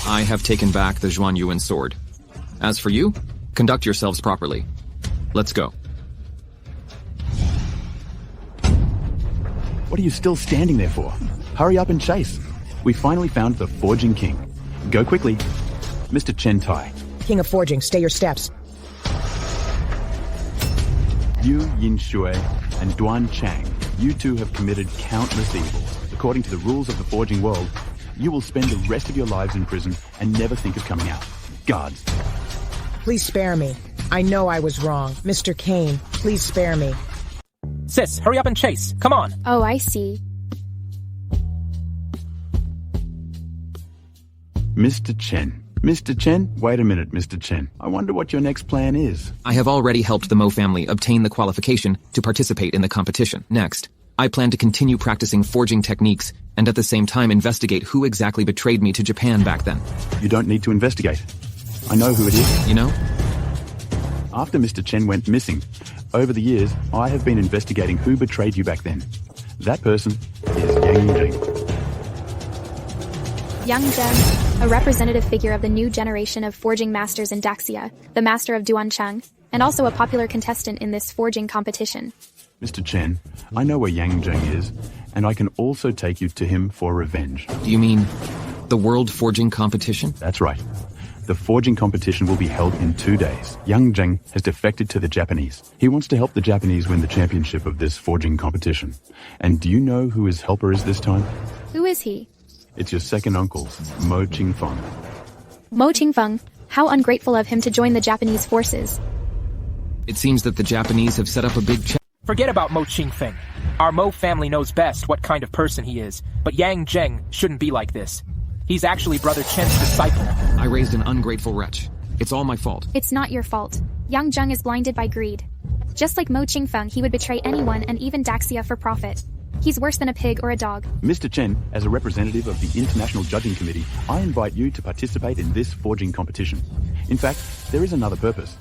I have taken back the Zhuanyuan sword. As for you, conduct yourselves properly. Let's go. What are you still standing there for? Hurry up and chase. We finally found the Forging King. Go quickly. Mr. Chen Tai. King of Forging, stay your steps. Yu Yinshui and Duan Chang, you two have committed countless evils. According to the rules of the Forging world, you will spend the rest of your lives in prison and never think of coming out. Guards. Please spare me. I know I was wrong. Mr. Kane, please spare me. Sis, hurry up and chase. Come on. Oh, I see. Mr. Chen. Mr. Chen? Wait a minute, Mr. Chen. I wonder what your next plan is. I have already helped the Mo family obtain the qualification to participate in the competition. Next, I plan to continue practicing forging techniques and at the same time investigate who exactly betrayed me to Japan back then. You don't need to investigate. I know who it is. You know? After Mr. Chen went missing, over the years, I have been investigating who betrayed you back then. That person is Yang Jing. Yang Zhen, a representative figure of the new generation of forging masters in Daxia, the master of Duanchang, and also a popular contestant in this forging competition. Mr. Chen, I know where Yang Jing is, and I can also take you to him for revenge. Do you mean the World Forging Competition? That's right. The forging competition will be held in 2 days. Yang Jing has defected to the Japanese. He wants to help the Japanese win the championship of this forging competition. And do you know who his helper is this time? Who is he? It's your second uncle, Mo Qingfeng. Mo Qingfeng. How ungrateful of him to join the Japanese forces. It seems that the Japanese have set up a big Forget about Mo Qingfeng. Our Mo family knows best what kind of person he is, but Yang Zheng shouldn't be like this. He's actually Brother Chen's disciple. I raised an ungrateful wretch. It's all my fault. It's not your fault. Yang Zheng is blinded by greed. Just like Mo Qingfeng, he would betray anyone and even Daxia for profit. He's worse than a pig or a dog. Mr. Chen, as a representative of the International Judging Committee, I invite you to participate in this forging competition. In fact, there is another purpose.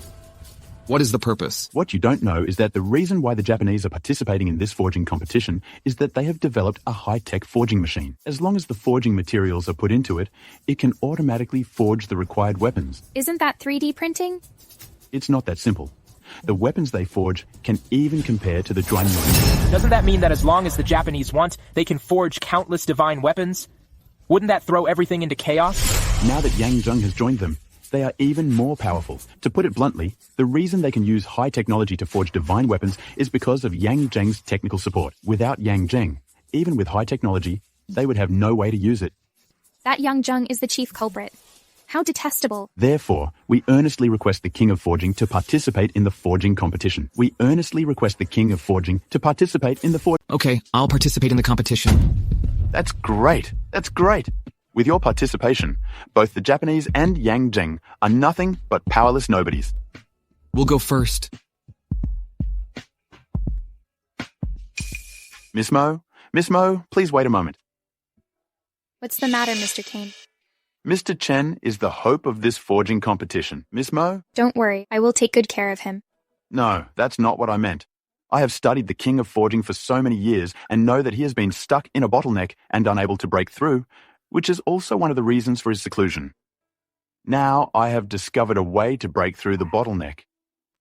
What is the purpose? What you don't know is that the reason why the Japanese are participating in this forging competition is that they have developed a high-tech forging machine. As long as the forging materials are put into it, it can automatically forge the required weapons. Isn't that 3D printing? It's not that simple. The weapons they forge can even compare to the Zhuanyuan. Doesn't that mean that as long as the Japanese want, they can forge countless divine weapons? Wouldn't that throw everything into chaos? Now that Yang Zheng has joined them, they are even more powerful. To put it bluntly, the reason they can use high technology to forge divine weapons is because of Yang Zheng's technical support. Without Yang Zheng, even with high technology, they would have no way to use it. That Yang Zheng is the chief culprit. How detestable. Therefore, we earnestly request the King of Forging to participate in the forging competition. We earnestly request the King of Forging to participate in the forging. Okay, I'll participate in the competition. That's great. That's great. With your participation, both the Japanese and Yang Zheng are nothing but powerless nobodies. We'll go first. Miss Mo, please wait a moment. What's the matter, Mr. Kane? Mr. Chen is the hope of this forging competition. Miss Mo? Don't worry, I will take good care of him. No, that's not what I meant. I have studied the King of Forging for so many years and know that he has been stuck in a bottleneck and unable to break through, which is also one of the reasons for his seclusion. Now I have discovered a way to break through the bottleneck.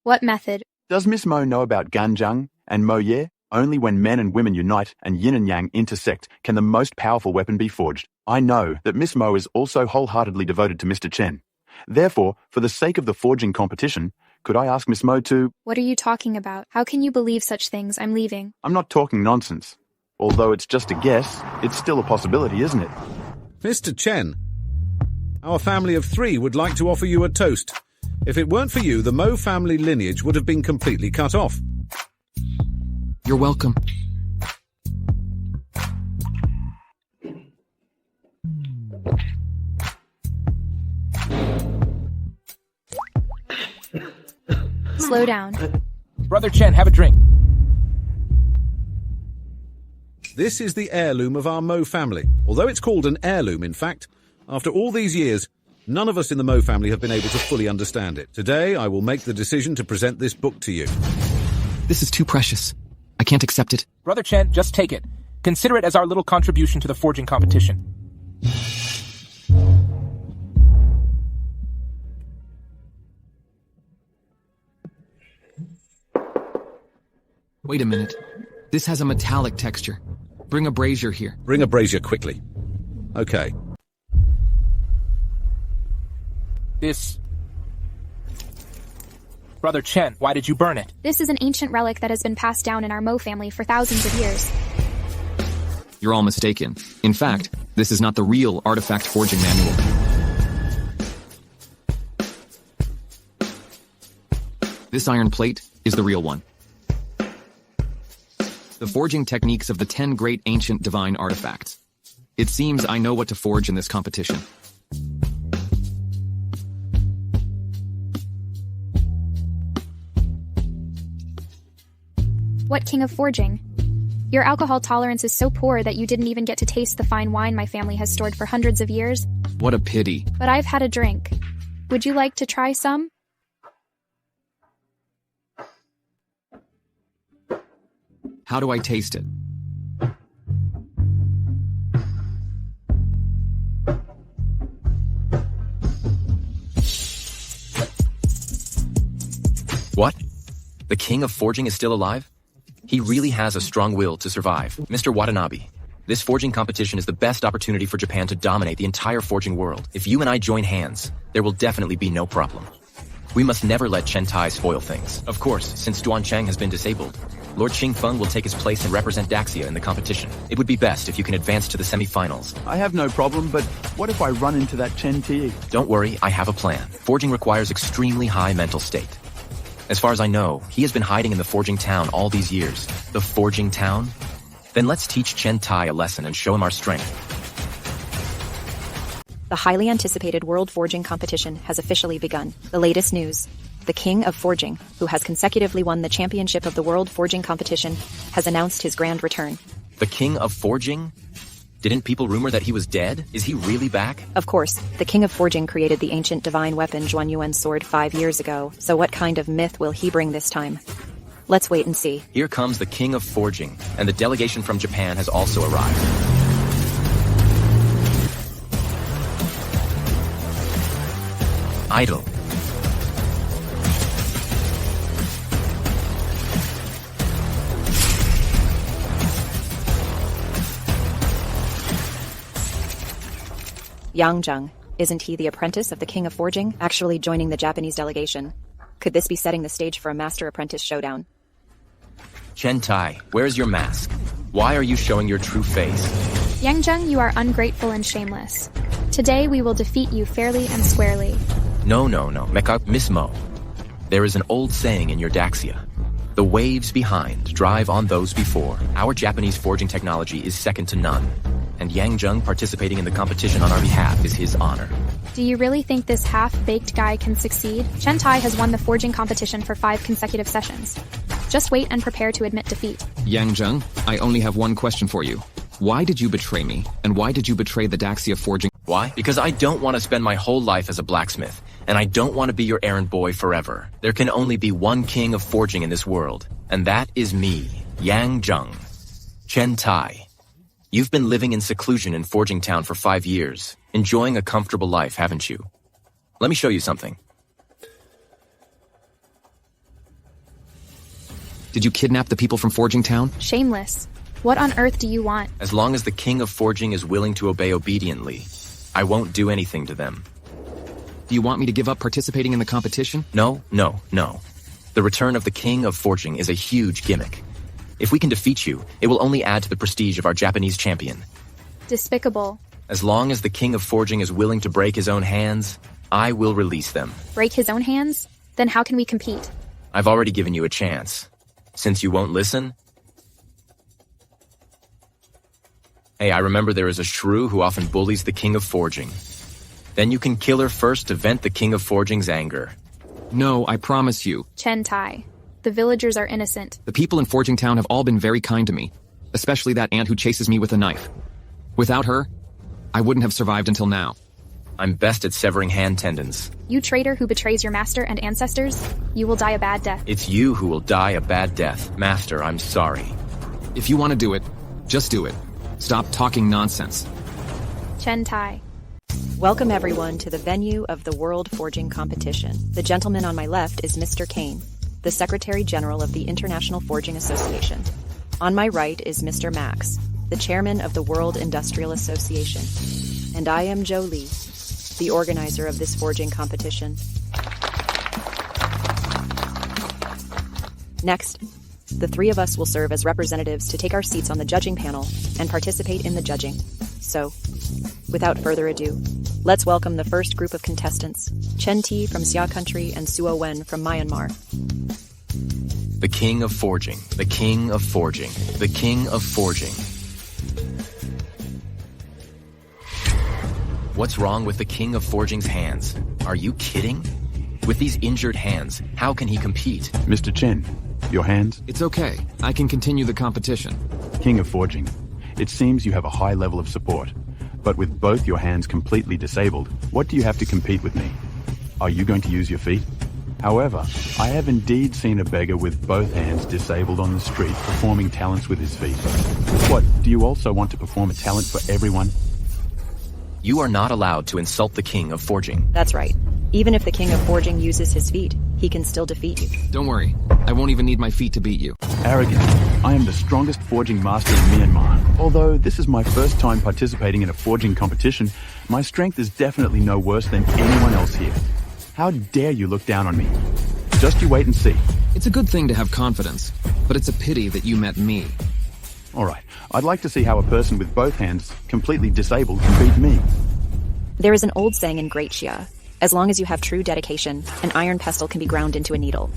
What method? Does Miss Mo know about Ganjang and Mo Ye? Only when men and women unite and yin and yang intersect can the most powerful weapon be forged. I know that Miss Mo is also wholeheartedly devoted to Mr. Chen. Therefore, for the sake of the forging competition, could I ask Miss Mo to... What are you talking about? How can you believe such things? I'm leaving. I'm not talking nonsense. Although it's just a guess, it's still a possibility, isn't it? Mr. Chen, our family of 3 would like to offer you a toast. If it weren't for you, the Mo family lineage would have been completely cut off. You're welcome. Slow down. Brother Chen, have a drink. This is the heirloom of our Mo family. Although it's called an heirloom, in fact, after all these years, none of us in the Mo family have been able to fully understand it. Today, I will make the decision to present this book to you. This is too precious. I can't accept it. Brother Chen, just take it. Consider it as our little contribution to the forging competition. Wait a minute. This has a metallic texture. Bring a brazier here. Bring a brazier quickly. Okay. This... Brother Chen, why did you burn it? This is an ancient relic that has been passed down in our Mo family for thousands of years. You're all mistaken. In fact, this is not the real artifact forging manual. This iron plate is the real one. The forging techniques of the 10 great ancient divine artifacts. It seems I know what to forge in this competition. What king of forging? Your alcohol tolerance is so poor that you didn't even get to taste the fine wine my family has stored for hundreds of years. What a pity. But I've had a drink. Would you like to try some? How do I taste it? What? The king of forging is still alive? He really has a strong will to survive. Mr. Watanabe, this forging competition is the best opportunity for Japan to dominate the entire forging world. If you and I join hands, there will definitely be no problem. We must never let Chen Tai spoil things. Of course, since Duan Chang has been disabled, Lord Qingfeng will take his place and represent Daxia in the competition. It would be best if you can advance to the semi-finals. I have no problem, but what if I run into that Chen Ti? Don't worry, I have a plan. Forging requires extremely high mental state. As far as I know, he has been hiding in the forging town all these years. The forging town? Then let's teach Chen Tai a lesson and show him our strength. The highly anticipated World Forging Competition has officially begun. The latest news. The King of Forging, who has consecutively won the championship of the World Forging Competition, has announced his grand return. The King of Forging? Didn't people rumor that he was dead? Is he really back? Of course, the King of Forging created the ancient divine weapon Zhuanyuan's sword 5 years ago, so what kind of myth will he bring this time? Let's wait and see. Here comes the King of Forging, and the delegation from Japan has also arrived. Idle. Yang Zheng, isn't he the apprentice of the King of Forging, actually joining the Japanese delegation? Could this be setting the stage for a master-apprentice showdown? Chen Tai, where's your mask? Why are you showing your true face? Yang Zheng, you are ungrateful and shameless. Today we will defeat you fairly and squarely. No, Miss Mo. There is an old saying in your Daxia. The waves behind drive on those before. Our Japanese forging technology is second to none, and Yang Zheng participating in the competition on our behalf is his honor. Do you really think this half-baked guy can succeed? Chen Tai has won the forging competition for 5 consecutive sessions. Just wait and prepare to admit defeat. Yang Zheng, I only have one question for you. Why did you betray me, and why did you betray the Daxia forging? Why? Because I don't want to spend my whole life as a blacksmith, and I don't want to be your errand boy forever. There can only be one king of forging in this world, and that is me, Yang Zheng. Chen Tai. You've been living in seclusion in Forging Town for 5 years, enjoying a comfortable life, haven't you? Let me show you something. Did you kidnap the people from Forging Town? Shameless. What on earth do you want? As long as the King of Forging is willing to obey obediently, I won't do anything to them. Do you want me to give up participating in the competition? No. The return of the King of Forging is a huge gimmick. If we can defeat you, it will only add to the prestige of our Japanese champion. Despicable. As long as the King of Forging is willing to break his own hands, I will release them. Break his own hands? Then how can we compete? I've already given you a chance. Since you won't listen... Hey, I remember there is a shrew who often bullies the King of Forging. Then you can kill her first to vent the King of Forging's anger. No, I promise you. Chen Tai. The villagers are innocent. The people in Forging Town have all been very kind to me, especially that aunt who chases me with a knife. Without her, I wouldn't have survived until now. I'm best at severing hand tendons. You traitor who betrays your master and ancestors, you will die a bad death. It's you who will die a bad death. Master, I'm sorry. If you want to do it, just do it. Stop talking nonsense. Chen Tai. Welcome everyone to the venue of the World Forging Competition. The gentleman on my left is Mr. Kane, the Secretary General of the International Forging Association. On my right is Mr. Max, the Chairman of the World Industrial Association. And I am Joe Lee, the organizer of this forging competition. Next, the three of us will serve as representatives to take our seats on the judging panel and participate in the judging. So, without further ado, let's welcome the first group of contestants, Chen Ti from Xia Country and Suo Wen from Myanmar. The King of Forging, the King of Forging, the King of Forging. What's wrong with the King of Forging's hands? Are you kidding? With these injured hands, how can he compete? Mr. Chen, your hands? It's okay. I can continue the competition. King of Forging, it seems you have a high level of support. But with both your hands completely disabled, what do you have to compete with me? Are you going to use your feet? However, I have indeed seen a beggar with both hands disabled on the street performing talents with his feet. What, do you also want to perform a talent for everyone? You are not allowed to insult the King of Forging. That's right. Even if the King of Forging uses his feet, he can still defeat you. Don't worry. I won't even need my feet to beat you. Arrogant. I am the strongest forging master in Myanmar. Although this is my first time participating in a forging competition, my strength is definitely no worse than anyone else here. How dare you look down on me? Just you wait and see. It's a good thing to have confidence, but it's a pity that you met me. Alright, I'd like to see how a person with both hands, completely disabled, can beat me. There is an old saying in Great Xia, as long as you have true dedication, an iron pestle can be ground into a needle.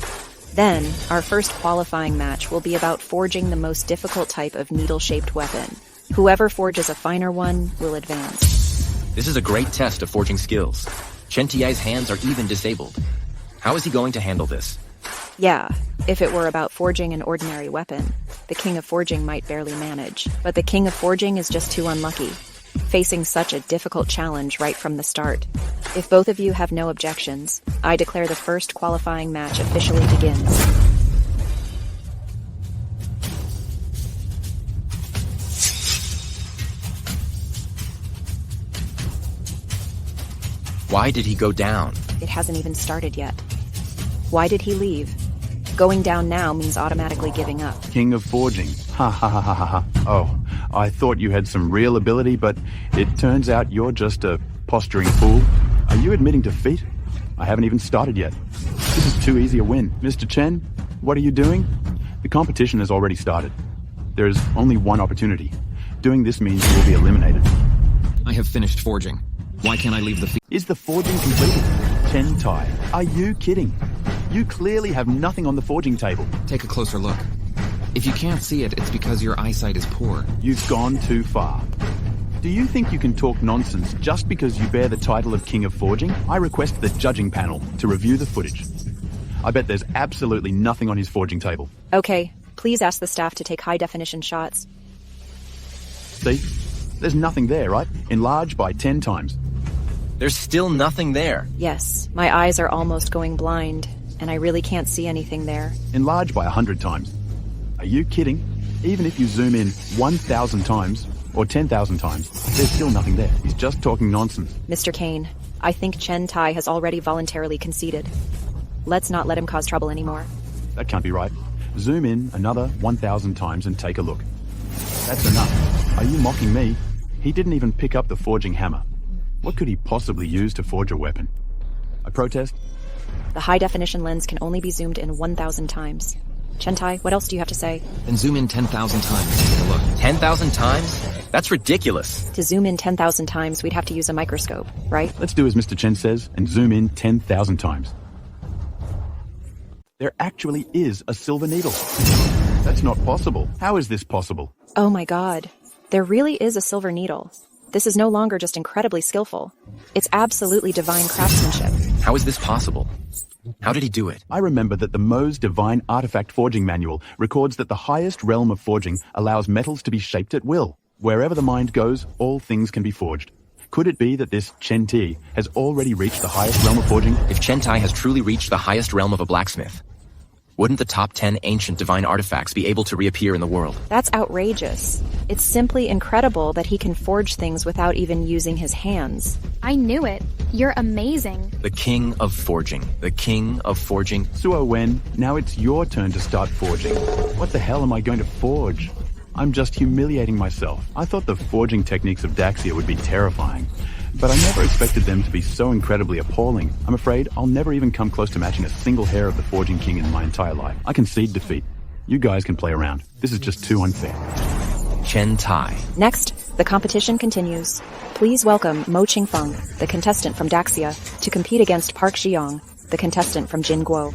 Then, our first qualifying match will be about forging the most difficult type of needle-shaped weapon. Whoever forges a finer one will advance. This is a great test of forging skills. Chen Tiai's hands are even disabled. How is he going to handle this? Yeah, if it were about forging an ordinary weapon, the King of Forging might barely manage. But the King of Forging is just too unlucky, facing such a difficult challenge right from the start. If both of you have no objections, I declare the first qualifying match officially begins. Why did he go down? It hasn't even started yet. Why did he leave? Going down now means automatically giving up. King of Forging. Ha ha ha ha ha. Oh, I thought you had some real ability, but it turns out you're just a posturing fool. Are you admitting defeat? I haven't even started yet. This is too easy a win. Mr. Chen, what are you doing? The competition has already started. There is only one opportunity. Doing this means you will be eliminated. I have finished forging. Why can't I leave the field? Is the forging completed? Chen Tai, are you kidding? You clearly have nothing on the forging table. Take a closer look. If you can't see it, it's because your eyesight is poor. You've gone too far. Do you think you can talk nonsense just because you bear the title of King of Forging? I request the judging panel to review the footage. I bet there's absolutely nothing on his forging table. Okay, please ask the staff to take high-definition shots. See? There's nothing there, right? Enlarge by 10 times. There's still nothing there. Yes, my eyes are almost going blind, and I really can't see anything there. Enlarge by 100 times. Are you kidding? Even if you zoom in 1,000 times, or 10,000 times, there's still nothing there. He's just talking nonsense. Mr. Kane, I think Chen Tai has already voluntarily conceded. Let's not let him cause trouble anymore. That can't be right. Zoom in another 1,000 times and take a look. That's enough. Are you mocking me? He didn't even pick up the forging hammer. What could he possibly use to forge a weapon? I protest. The high-definition lens can only be zoomed in 1,000 times. Chentai, what else do you have to say? Then zoom in 10,000 times to take a look. 10,000 times? That's ridiculous. To zoom in 10,000 times, we'd have to use a microscope, right? Let's do as Mr. Chen says and zoom in 10,000 times. There actually is a silver needle. That's not possible. How is this possible? Oh my god. There really is a silver needle. This is no longer just incredibly skillful. It's absolutely divine craftsmanship. How is this possible? How did he do it? I remember that the Mo's Divine Artifact Forging Manual records that the highest realm of forging allows metals to be shaped at will. Wherever the mind goes, all things can be forged. Could it be that this Chen Ti has already reached the highest realm of forging? If Chen Tai has truly reached the highest realm of a blacksmith, wouldn't the top 10 ancient divine artifacts be able to reappear in the world? That's outrageous. It's simply incredible that he can forge things without even using his hands. I knew it. You're amazing. The king of forging. The king of forging. Suo Wen, now it's your turn to start forging. What the hell am I going to forge? I'm just humiliating myself. I thought the forging techniques of Daxia would be terrifying, but I never expected them to be so incredibly appalling. I'm afraid I'll never even come close to matching a single hair of the Forging King in my entire life. I concede defeat. You guys can play around. This is just too unfair. Chen Tai. Next, the competition continues. Please welcome Mo Qingfeng, the contestant from Daxia, to compete against Park Xiong, the contestant from Jingguo.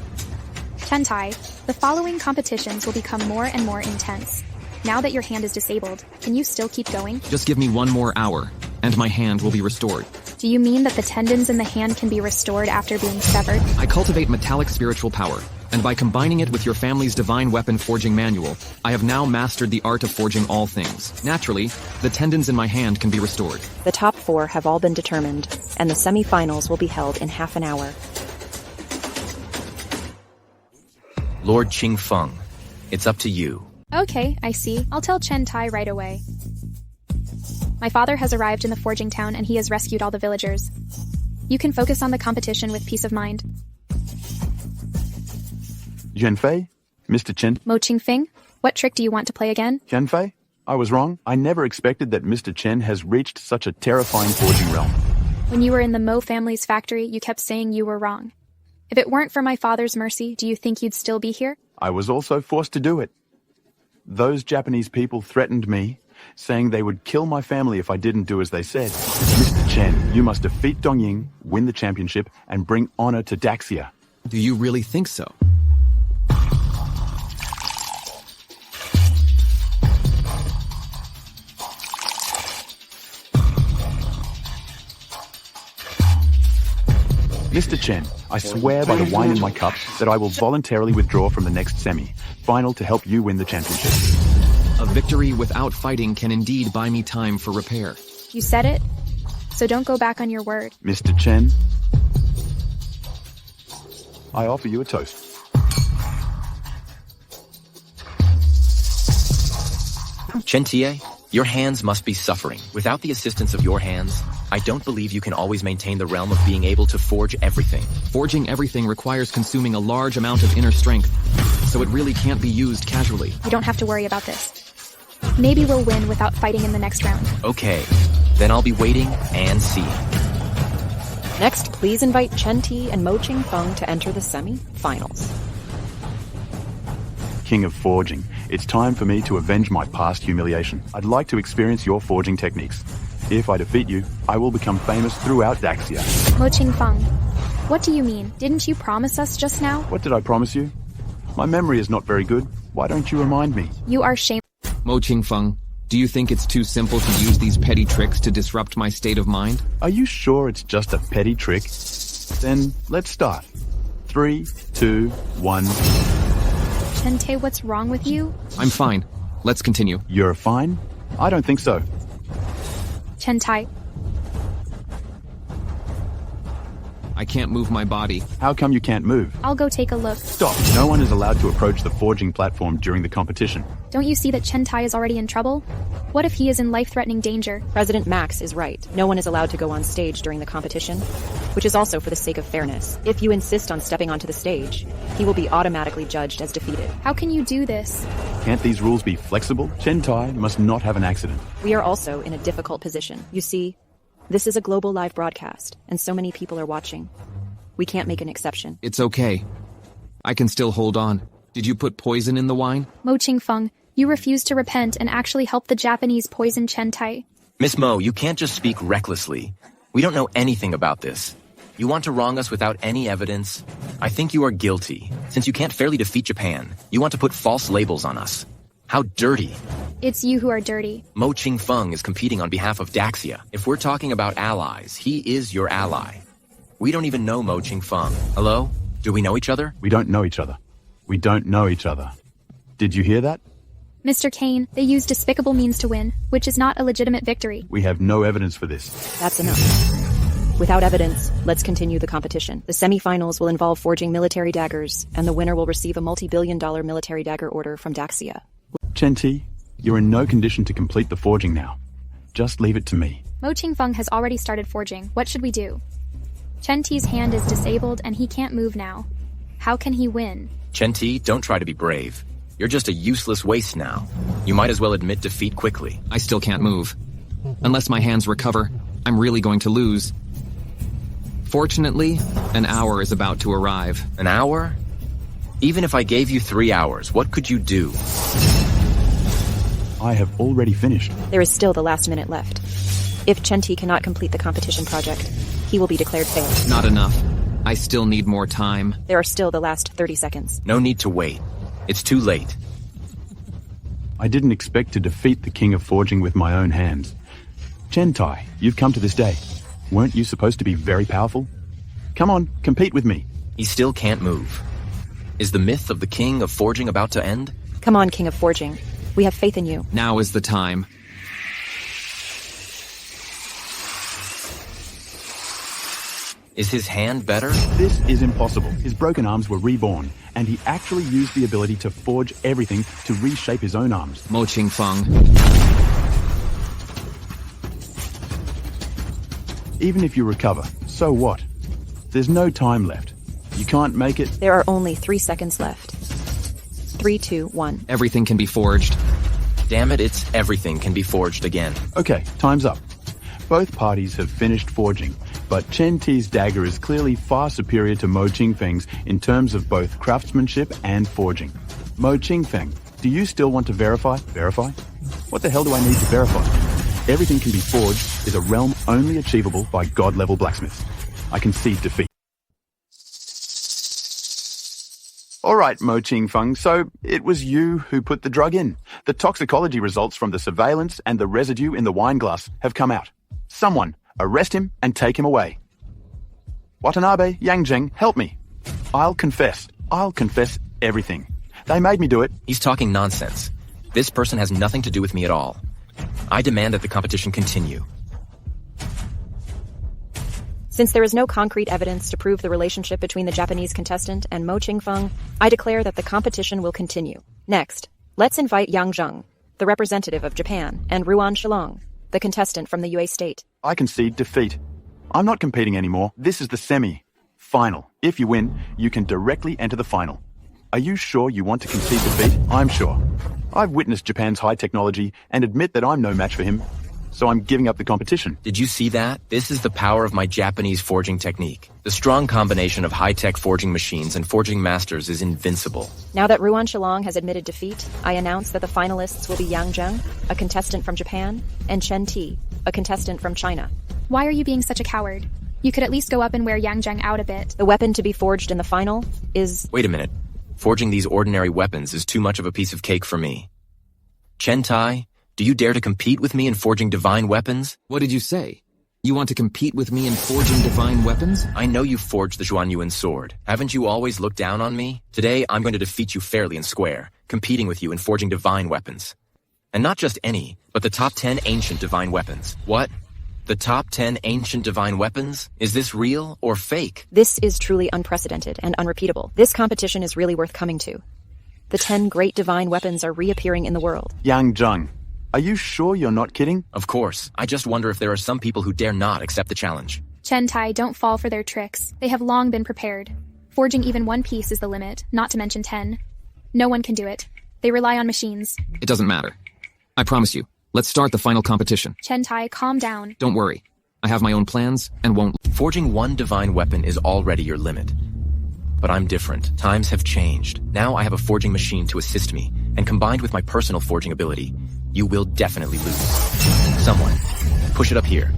Chentai, the following competitions will become more and more intense. Now that your hand is disabled, can you still keep going? Just give me 1 more hour, and my hand will be restored. Do you mean that the tendons in the hand can be restored after being severed? I cultivate metallic spiritual power, and by combining it with your family's divine weapon forging manual, I have now mastered the art of forging all things. Naturally, the tendons in my hand can be restored. The top 4 have all been determined, and the semi-finals will be held in half an hour. Lord Qingfeng, it's up to you. Okay, I see. I'll tell Chen Tai right away. My father has arrived in the forging town and he has rescued all the villagers. You can focus on the competition with peace of mind. Zhenfei? Mr. Chen? Mo Qingfeng, what trick do you want to play again? Zhenfei? I was wrong. I never expected that Mr. Chen has reached such a terrifying forging realm. When you were in the Mo family's factory, you kept saying you were wrong. If it weren't for my father's mercy, do you think you'd still be here? I was also forced to do it. Those Japanese people threatened me, saying they would kill my family if I didn't do as they said. Mr. Chen, you must defeat Dongying, win the championship, and bring honor to Daxia. Do you really think so? Mr. Chen, I swear by the wine in my cup that I will voluntarily withdraw from the next semi-final to help you win the championship. A victory without fighting can indeed buy me time for repair. You said it, so don't go back on your word. Mr. Chen, I offer you a toast. Chen Tie, your hands must be suffering. Without the assistance of your hands, I don't believe you can always maintain the realm of being able to forge everything. Forging everything requires consuming a large amount of inner strength, so it really can't be used casually. You don't have to worry about this. Maybe we'll win without fighting in the next round. Okay, then I'll be waiting and seeing. Next, please invite Chen Ti and Mo Qingfeng to enter the semi-finals. King of Forging, it's time for me to avenge my past humiliation. I'd like to experience your forging techniques. If I defeat you, I will become famous throughout Daxia. Mo Qingfeng, what do you mean? Didn't you promise us just now? What did I promise you? My memory is not very good. Why don't you remind me? You are shame. Mo Qingfeng, do you think it's too simple to use these petty tricks to disrupt my state of mind? Are you sure it's just a petty trick? Then let's start. 3, 2, 1. Chen Tai, what's wrong with you? I'm fine. Let's continue. You're fine? I don't think so. Chen Tai, I can't move my body. How come you can't move? I'll go take a look. Stop. No one is allowed to approach the forging platform during the competition. Don't you see that Chen Tai is already in trouble? What if he is in life-threatening danger? President Max is right. No one is allowed to go on stage during the competition, which is also for the sake of fairness. If you insist on stepping onto the stage, he will be automatically judged as defeated. How can you do this? Can't these rules be flexible? Chen Tai must not have an accident. We are also in a difficult position. You see, this is a global live broadcast, and so many people are watching. We can't make an exception. It's okay. I can still hold on. Did you put poison in the wine? Mo Qingfeng, you refuse to repent and actually help the Japanese poison Chen Tai. Miss Mo, you can't just speak recklessly. We don't know anything about this. You want to wrong us without any evidence? I think you are guilty. Since you can't fairly defeat Japan, you want to put false labels on us. How dirty. It's you who are dirty. Mo Qingfeng is competing on behalf of Daxia. If we're talking about allies, he is your ally. We don't even know Mo Qingfeng. Hello? Do we know each other? We don't know each other. We don't know each other. Did you hear that? Mr. Kane, they use despicable means to win, which is not a legitimate victory. We have no evidence for this. That's enough. Without evidence, let's continue the competition. The semifinals will involve forging military daggers, and the winner will receive a multi-billion-dollar military dagger order from Daxia. Chen Tai, you're in no condition to complete the forging now. Just leave it to me. Mo Qingfeng has already started forging. What should we do? Chen Ti's hand is disabled and he can't move now. How can he win? Chen Tai, don't try to be brave. You're just a useless waste now. You might as well admit defeat quickly. I still can't move. Unless my hands recover, I'm really going to lose. Fortunately, an hour is about to arrive. An hour? Even if I gave you 3 hours, what could you do? I have already finished. There is still the last minute left. If Chen Tai cannot complete the competition project, he will be declared failed. Not enough. I still need more time. There are still the last 30 seconds. No need to wait. It's too late. I didn't expect to defeat the King of Forging with my own hands. Chen Tai, you've come to this day. Weren't you supposed to be very powerful? Come on, compete with me. He still can't move. Is the myth of the King of Forging about to end? Come on, King of Forging. We have faith in you. Now is the time. Is his hand better? This is impossible. His broken arms were reborn, and he actually used the ability to forge everything to reshape his own arms. Mo Qingfeng. Even if you recover, so what? There's no time left. You can't make it. There are only 3 seconds left. 3, 2, 1. Everything can be forged. Damn it, it's everything can be forged again. Okay, time's up. Both parties have finished forging, but Chen Tai's dagger is clearly far superior to Mo Qingfeng's in terms of both craftsmanship and forging. Mo Qingfeng, do you still want to verify? Verify? What the hell do I need to verify? Everything can be forged is a realm only achievable by god-level blacksmiths. I concede defeat. Alright, Mo Qingfeng, so it was you who put the drug in. The toxicology results from the surveillance and the residue in the wine glass have come out. Someone, arrest him and take him away. Watanabe, Yangjeng, help me. I'll confess everything. They made me do it. He's talking nonsense. This person has nothing to do with me at all. I demand that the competition continue. Since there is no concrete evidence to prove the relationship between the Japanese contestant and Mo Qingfeng, I declare that the competition will continue. Next, let's invite Yang Zheng, the representative of Japan, and Ruan Shalong, the contestant from the UA state. I concede defeat. I'm not competing anymore. This is the semi-final. If you win, you can directly enter the final. Are you sure you want to concede defeat? I'm sure. I've witnessed Japan's high technology and admit that I'm no match for him. So I'm giving up the competition. Did you see that? This is the power of my Japanese forging technique. The strong combination of high-tech forging machines and forging masters is invincible. Now that Ruan Shalong has admitted defeat, I announce that the finalists will be Yang Zheng, a contestant from Japan, and Chen Tai, a contestant from China. Why are you being such a coward? You could at least go up and wear Yang Zheng out a bit. The weapon to be forged in the final is... Wait a minute. Forging these ordinary weapons is too much of a piece of cake for me. Chen Tai, do you dare to compete with me in forging divine weapons? What did you say? You want to compete with me in forging divine weapons? I know you forged the Zhuanyuan sword. Haven't you always looked down on me? Today, I'm going to defeat you fairly and square, competing with you in forging divine weapons. And not just any, but the top 10 ancient divine weapons. What? The top 10 ancient divine weapons? Is this real or fake? This is truly unprecedented and unrepeatable. This competition is really worth coming to. The 10 great divine weapons are reappearing in the world. Yang Zheng, are you sure you're not kidding? Of course. I just wonder if there are some people who dare not accept the challenge. Chen Tai, don't fall for their tricks. They have long been prepared. Forging even one piece is the limit, not to mention 10. No one can do it. They rely on machines. It doesn't matter. I promise you. Let's start the final competition. Chen Tai, calm down. Don't worry. I have my own plans and won't... Forging one divine weapon is already your limit. But I'm different. Times have changed. Now I have a forging machine to assist me, and combined with my personal forging ability, you will definitely lose. Someone, push it up here.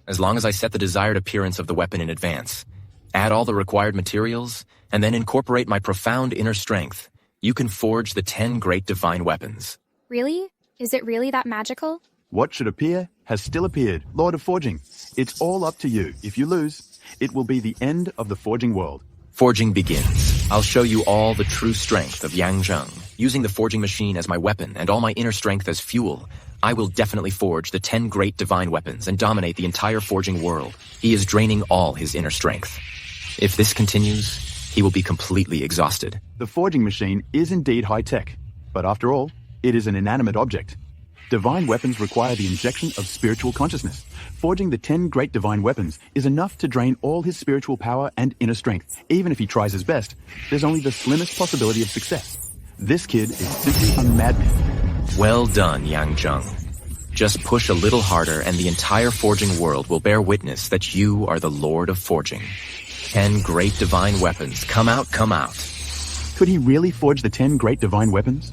As long as I set the desired appearance of the weapon in advance, add all the required materials, and then incorporate my profound inner strength, you can forge the 10 great divine weapons. Really? Is it really that magical? What should appear has still appeared, Lord of Forging. It's all up to you. If you lose, it will be the end of the forging world. Forging begins. I'll show you all the true strength of Yang Zheng. Using the forging machine as my weapon and all my inner strength as fuel, I will definitely forge the 10 great divine weapons and dominate the entire forging world. He is draining all his inner strength. If this continues, he will be completely exhausted. The forging machine is indeed high-tech, but after all, it is an inanimate object. Divine weapons require the injection of spiritual consciousness. Forging the 10 great divine weapons is enough to drain all his spiritual power and inner strength. Even if he tries his best, there's only the slimmest possibility of success. This kid is simply a madman. Well done, Yang Zheng. Just push a little harder and the entire forging world will bear witness that you are the Lord of Forging. 10 great divine weapons. Come out, come out. Could he really forge the 10 great divine weapons?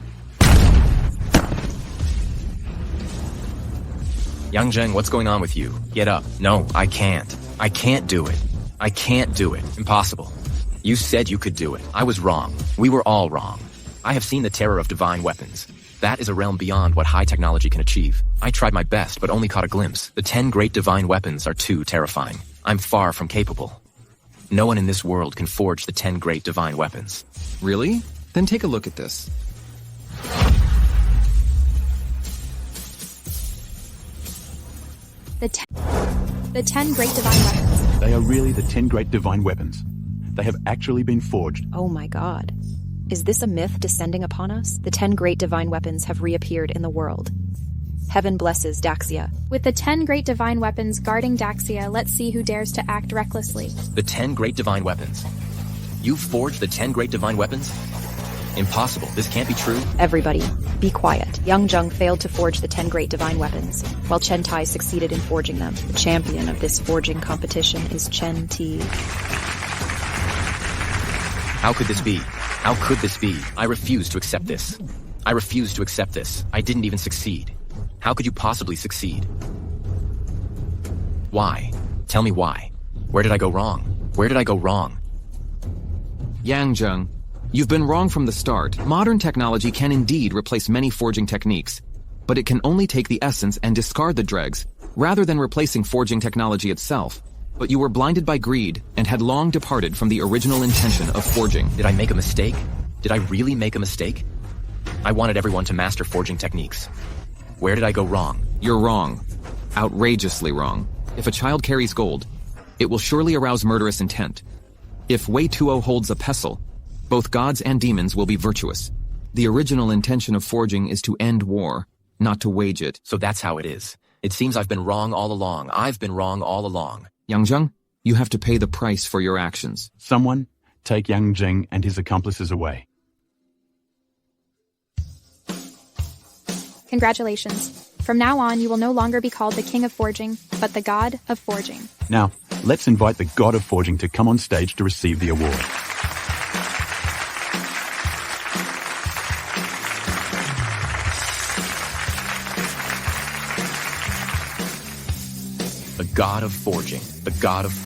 Yang Zheng, what's going on with you? Get up. No, I can't. I can't do it. I can't do it. Impossible. You said you could do it. I was wrong. We were all wrong. I have seen the terror of divine weapons. That is a realm beyond what high technology can achieve. I tried my best, but only caught a glimpse. The 10 great divine weapons are too terrifying. I'm far from capable. No one in this world can forge the 10 great divine weapons. Really? Then take a look at this. The 10 great divine weapons. They are really the 10 great divine weapons. They have actually been forged. Oh my god. Is this a myth descending upon us? The 10 great divine weapons have reappeared in the world. Heaven blesses Daxia. With the 10 great divine weapons guarding Daxia, let's see who dares to act recklessly. The 10 great divine weapons. You've forged the 10 great divine weapons? Impossible. This can't be true. Everybody, be quiet. Yang Zheng failed to forge the 10 great divine weapons, while Chen Tai succeeded in forging them. The champion of this forging competition is Chen Tai. How could this be? How could this be? I refuse to accept this. I refuse to accept this. I didn't even succeed. How could you possibly succeed? Why? Tell me why. Where did I go wrong? Where did I go wrong? Yang Zheng, you've been wrong from the start. Modern technology can indeed replace many forging techniques, but it can only take the essence and discard the dregs, rather than replacing forging technology itself. But you were blinded by greed and had long departed from the original intention of forging. Did I make a mistake? Did I really make a mistake? I wanted everyone to master forging techniques. Where did I go wrong? You're wrong. Outrageously wrong. If a child carries gold, it will surely arouse murderous intent. If Wei Tuo holds a pestle, both gods and demons will be virtuous. The original intention of forging is to end war, not to wage it. So that's how it is. It seems I've been wrong all along. I've been wrong all along. Yang Zheng, you have to pay the price for your actions. Someone take Yang Zheng and his accomplices away. Congratulations. From now on, you will no longer be called the King of Forging, but the God of Forging. Now, let's invite the God of Forging to come on stage to receive the award. The God of Forging. The God of